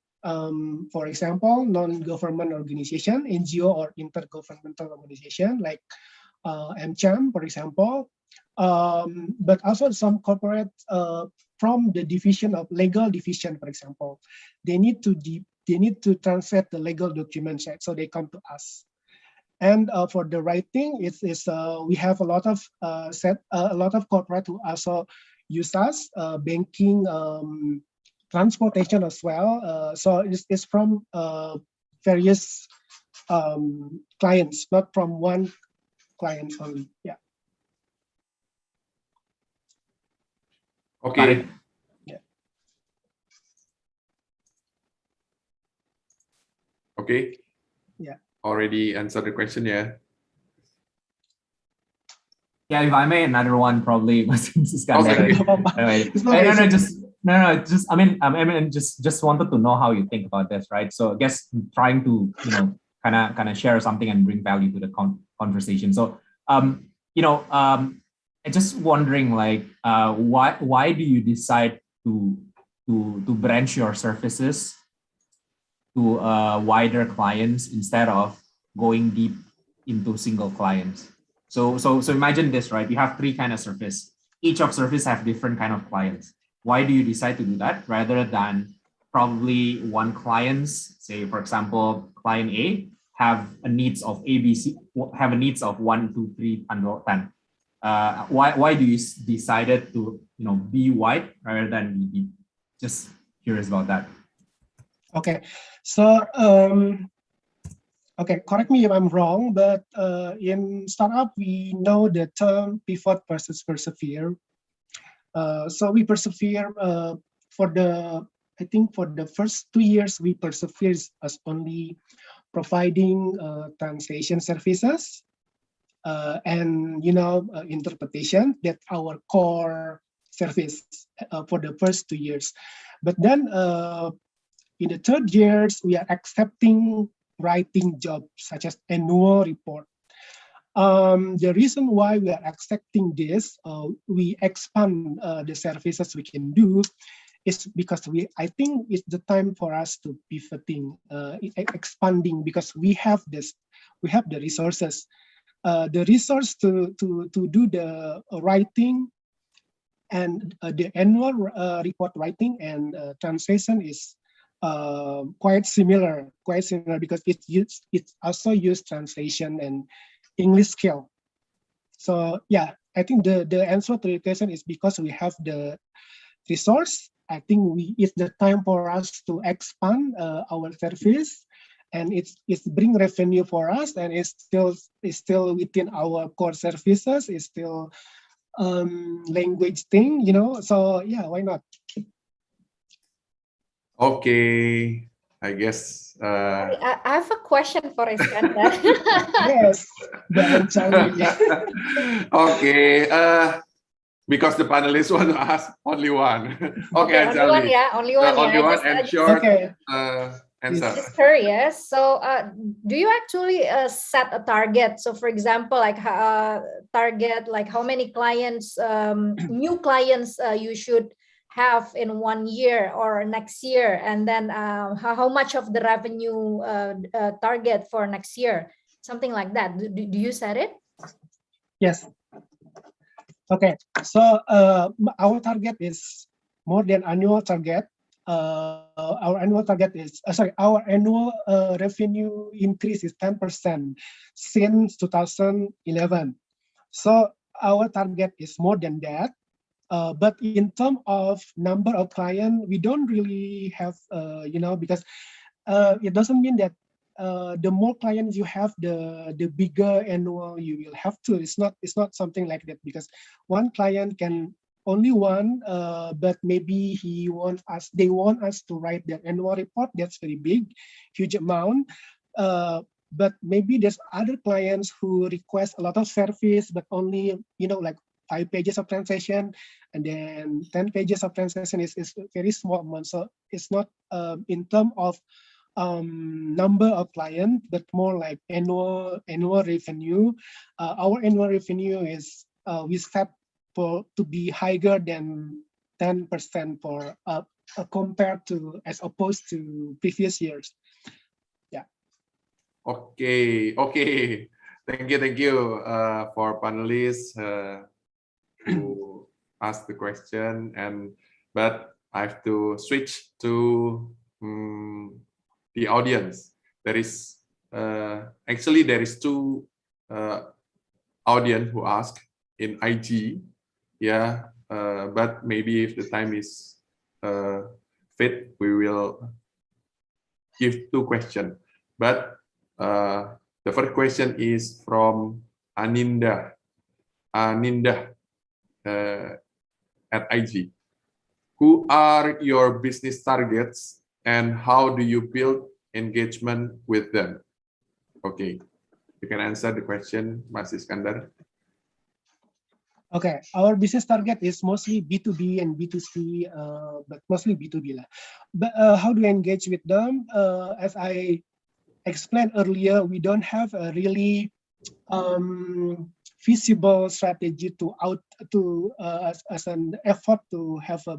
for example, non-government organization, NGO or intergovernmental organization like AmCham, for example. But also some corporate from the division of legal division, for example, they need to translate the legal documents, right? So they come to us. And for the writing, we have a lot of corporate who also use us, banking, transportation as well. So it's from various clients, not from one client only. Yeah. Okay. Yeah. Okay. Yeah. Already answered the question, yeah. Yeah, if I may, another one probably was Okay. Anyway, It's not easy. I mean, just wanted to know how you think about this, right? So I guess trying to, kind of share something and bring value to the conversation. So, I just wondering, like, why do you decide to branch your services to wider clients instead of going deep into single clients? So imagine this, right? You have three kind of service. Each of service have different kind of clients. Why do you decide to do that rather than probably one clients, say for example, client A have a needs of ABC, have a needs of 1, 2, 3, and 10. Why do you decided to be wide rather than be deep? Just curious about that. Okay, so okay, correct me if I'm wrong, but in startup we know the term pivot versus persevere. So we persevere I think for the first 2 years we persevere as only providing translation services and interpretation. That's our core service for the first 2 years. But then in the third years, we are accepting writing jobs such as annual report. The reason why we are accepting this, we expand the services we can do, is because I think it's the time for us to pivoting, expanding, because we have the resources. The resource to do the writing and the annual report writing and translation is quite similar because it's also used translation and English skill. So yeah, I think the answer to the question is because we have the resource. I think it's the time for us to expand our service, and it's bring revenue for us, and it's still within our core services. It's still language thing, So yeah, why not? Okay, I guess. I have a question for Iskandar. Yes, but Charlie. Okay, because the panelists want to ask only one. Okay, only one, yeah, only one, only yeah. one and short Okay. answer. Just curious. So, do you actually set a target? So, for example, like target, like how many clients, new clients, you should have in 1 year or next year, and then how much of the revenue target for next year, something like that. Do you set it? Yes. Okay. So our target is more than annual target. Our annual target is our annual revenue increase is 10% since 2011. So our target is more than that. But in terms of number of clients, we don't really have, because it doesn't mean that the more clients you have, the bigger annual you will have to. It's not something like that, because one client can only one, but maybe they want us to write their annual report. That's very big, huge amount. But maybe there's other clients who request a lot of service, but only like 5 pages of translation, and then 10 pages of translation is very small amount. So it's not in terms of number of clients, but more like annual revenue. Our annual revenue is we set to be higher than 10% for compared to, as opposed to previous years. Yeah. Okay. Thank you for panelists. to ask the question, but I have to switch to the audience. There is actually there is two audience who ask in IG, yeah, but maybe if the time is fit, we will give two questions. But the first question is from Aninda at IG. Who are your business targets and how do you build engagement with them? Okay, you can answer the question, Mas Iskandar. Okay, our business target is mostly B2B and B2C, but mostly B2B. But how do we engage with them? As I explained earlier, we don't have a really feasible strategy as an effort to have a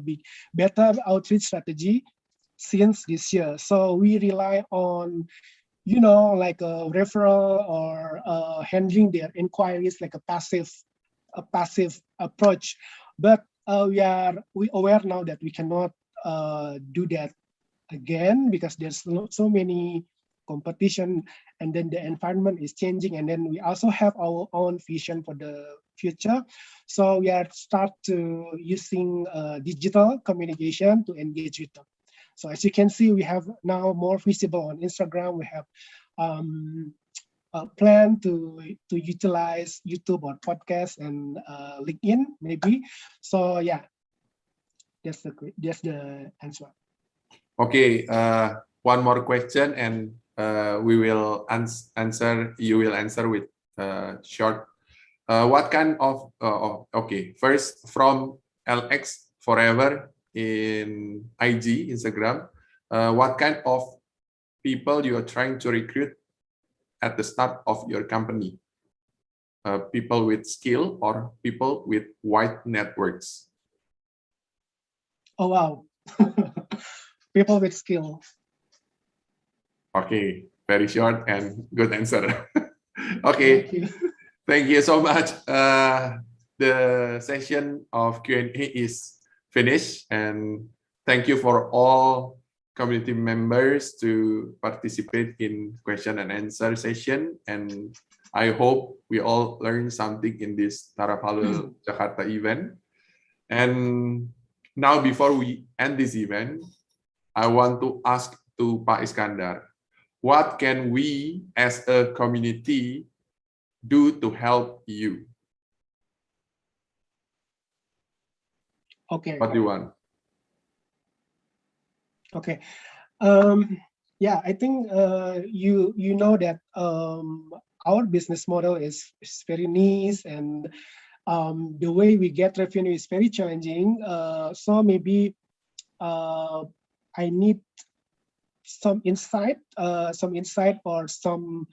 better outreach strategy since this year. So we rely on, like a referral or handling their inquiries like a passive approach. But we aware now that we cannot do that again because there's so many competition, and then the environment is changing, and then we also have our own vision for the future. So we are start to using digital communication to engage with them. So as you can see, we have now more visible on Instagram. We have a plan to utilize YouTube or podcast and LinkedIn maybe. So yeah, that's the answer. Okay, one more question, and we will answer. You will answer with short. What kind of? Okay, first from LX Forever in IG Instagram. What kind of people you are trying to recruit at the start of your company? People with skill or people with wide networks? Oh wow. People with skill. Okay, very short and good answer. Okay, thank you so much. The session of Q&A is finished, and thank you for all community members to participate in question and answer session. And I hope we all learn something in this Startup Huddle Jakarta event. And now, before we end this event, I want to ask to Pak Iskandar, what can we as a community do to help you? Okay. What do you want? Okay. Yeah, I think you know that our business model is very niche, and the way we get revenue is very challenging. So maybe I need some insight or some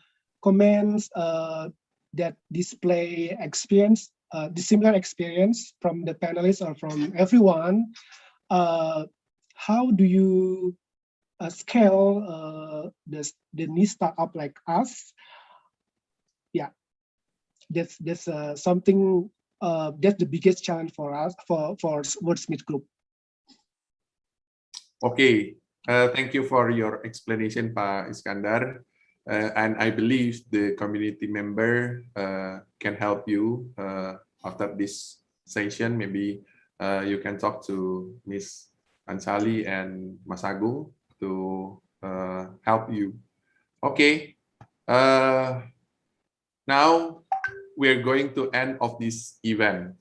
comments that display experience, the similar experience from the panelists or from everyone. How do you scale the new startup like us? Yeah, that's something that's the biggest challenge for us for Wordsmith Group. Okay, thank you for your explanation, Pak Iskandar. And I believe the community member can help you after this session. Maybe you can talk to Miss Ansali and Mas Agung to help you. Okay, now we're going to end of this event.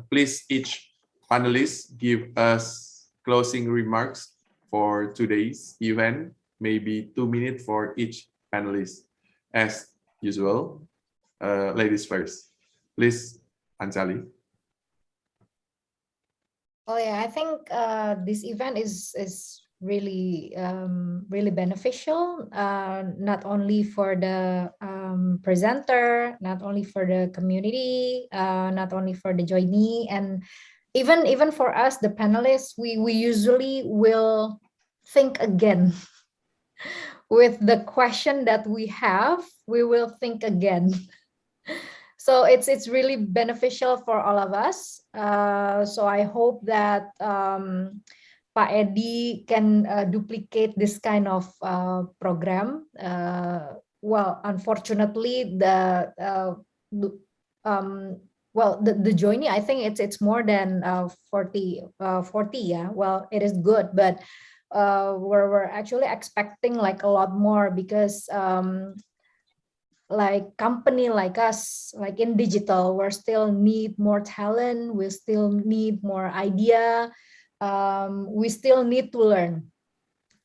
Please, each panelist give us closing remarks for today's event, maybe 2 minutes for each panelist. As usual, ladies first. Please, Ansali. Oh yeah, I think this event is really really beneficial, not only for the presenter, not only for the community, not only for the joinee, and even for us, the panelists. We usually will think again with the question that we have. We will think again. So it's really beneficial for all of us. So I hope that Pak Edi can duplicate this kind of program. Well, unfortunately, the joining, I think it's more than 40, yeah. Well, it is good, but we're actually expecting like a lot more, because like company like us, like in digital, we still need more talent, we still need more idea, we still need to learn.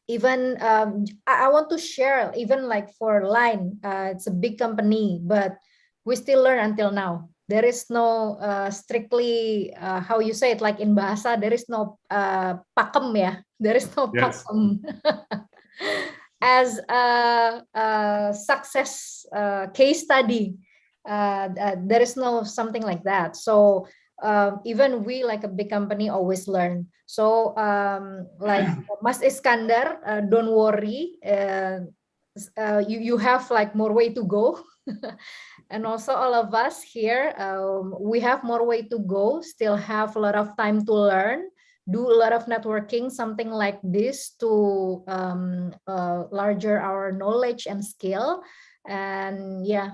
Even I want to share, even like for Line, it's a big company, but we still learn until now. There is no strictly how you say it, like in bahasa, there is no pakem ya, there is no Yes. pakem. As a success case study, there is no something like that. So even we, like a big company, always learn. So like Mas Iskandar, don't worry, you have like more way to go. And also all of us here, we have more way to go, still have a lot of time to learn, do a lot of networking, something like this, to larger our knowledge and skill. And yeah,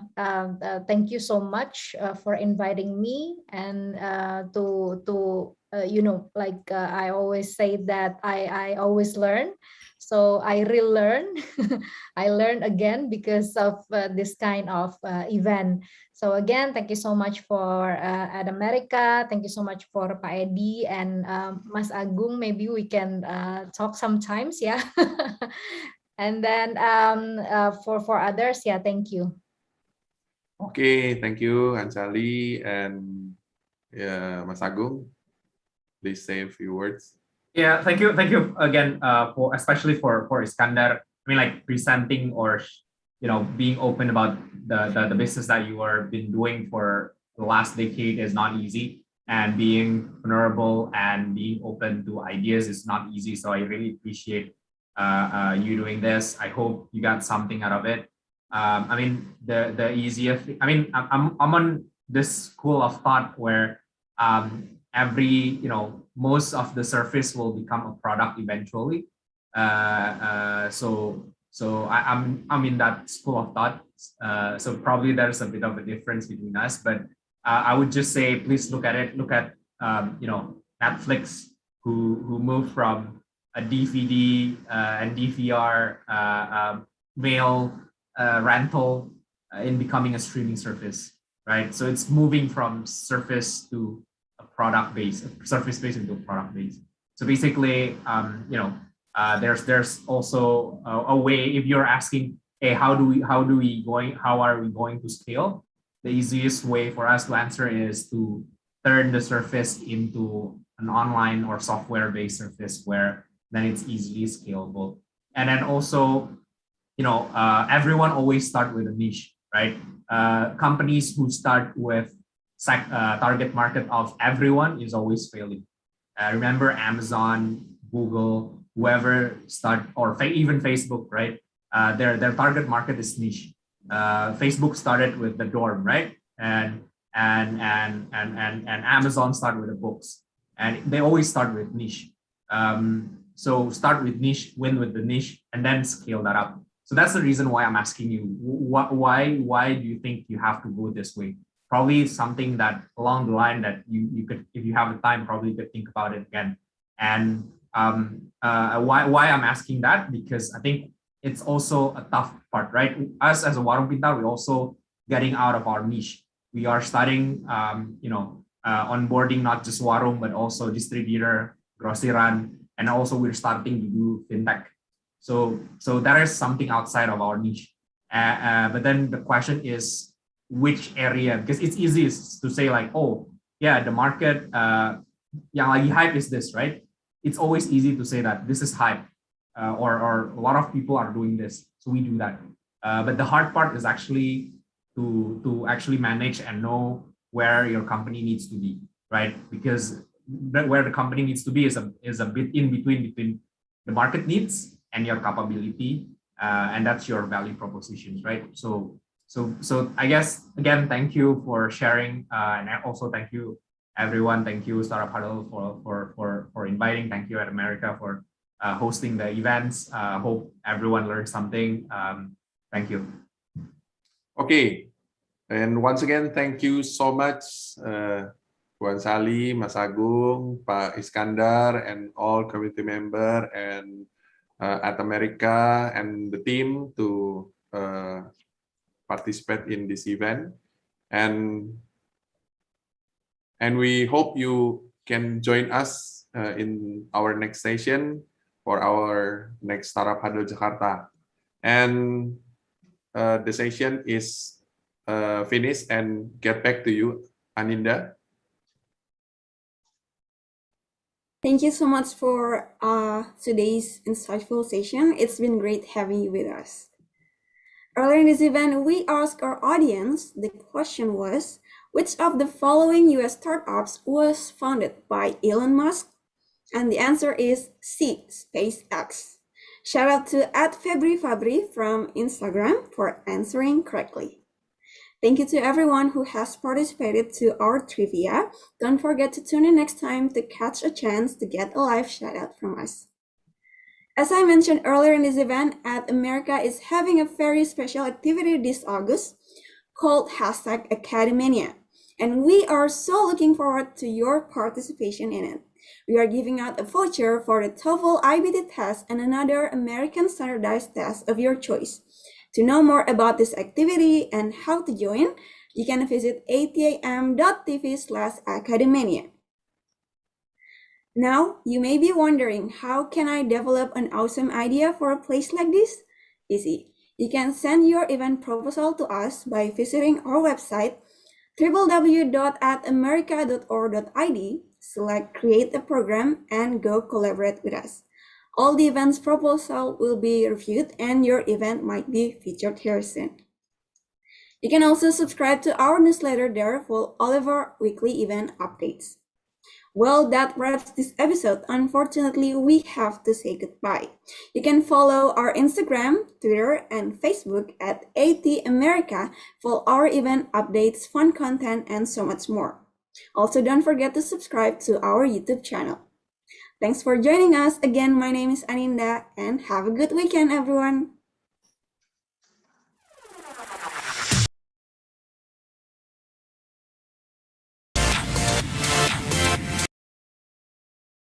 thank you so much for inviting me, and to you know, like I always say that I always learn. So I relearn. I learn again because of this kind of event. So again, thank you so much for at America. Thank you so much for Pak Edi and Mas Agung. Maybe we can talk sometimes, yeah. And then for others, yeah, thank you. Okay, thank you, Anjali and Mas Agung. Please say a few words. Yeah, thank you again for, especially for Iskandar. I mean, like presenting, or being open about the business that you are been doing for the last decade is not easy, and being vulnerable and being open to ideas is not easy. So I really appreciate you doing this. I hope you got something out of it. I mean, the easiest. I mean, I'm on this school of thought where every most of the surface will become a product eventually. So I'm in that school of thought. So probably there's a bit of a difference between us, but I would just say, please look at it. Look at Netflix, who moved from a DVD and DVR mail rental in becoming a streaming service, right? So it's moving from surface to a product base, surface base into a product base. So basically, there's also a way. If you're asking, hey, how are we going to scale? The easiest way for us to answer is to turn the surface into an online or software-based surface, where then it's easily scalable. And then also, everyone always start with a niche, right? Companies who start with target market of everyone is always failing. Remember Amazon, Google, whoever start, or even Facebook, right? Their target market is niche. Facebook started with the dorm, right? And Amazon started with the books, and they always start with niche. So start with niche, win with the niche, and then scale that up. So that's the reason why I'm asking you, why do you think you have to go this way? Probably something that along the line that you could, if you have the time, probably could think about it again. And why I'm asking that, because I think it's also a tough part, right? Us as a Warung Pintar, we're also getting out of our niche. We are starting, onboarding not just Warung, but also distributor, grosiran, and also we're starting to do fintech. So that is something outside of our niche. But then the question is, which area? Because it's easy to say like, oh yeah, the market yang lagi hype is this, right? It's always easy to say that this is hype, or a lot of people are doing this, so we do that. But the hard part is actually to actually manage and know where your company needs to be, right? Because where the company needs to be is a bit in between the market needs and your capability, and that's your value propositions, right? So So I guess again, thank you for sharing, and also thank you everyone. Thank you Startup Huddle for inviting. Thank you at America for hosting the events. Hope everyone learned something. Thank you. Okay, and once again, thank you so much, Tuan Sali, Mas Agung, Pak Iskandar, and all community member and at America and the team to participate in this event. And we hope you can join us in our next session for our next Startup Huddle Jakarta. And the session is finished and get back to you, Aninda. Thank you so much for today's insightful session. It's been great having you with us. Earlier in this event, we asked our audience, the question was, which of the following US startups was founded by Elon Musk? And the answer is C, SpaceX. Shout out to @FebriFabri from Instagram for answering correctly. Thank you to everyone who has participated to our trivia. Don't forget to tune in next time to catch a chance to get a live shout out from us. As I mentioned earlier in this event, America is having a very special activity this August called #Academania. And we are so looking forward to your participation in it. We are giving out a voucher for the TOEFL IBT test and another American standardized test of your choice. To know more about this activity and how to join, you can visit atam.tv/academania. Now, you may be wondering, how can I develop an awesome idea for a place like this? Easy. You can send your event proposal to us by visiting our website www.atamerica.org.id, select Create a Program, and go collaborate with us. All the events proposal will be reviewed and your event might be featured here soon. You can also subscribe to our newsletter there for all of our weekly event updates. Well, that wraps this episode. Unfortunately, we have to say goodbye. You can follow our Instagram, Twitter, and Facebook at @ATAmerica for our event updates, fun content, and so much more. Also, don't forget to subscribe to our YouTube channel. Thanks for joining us. Again, my name is Aninda, and have a good weekend, everyone.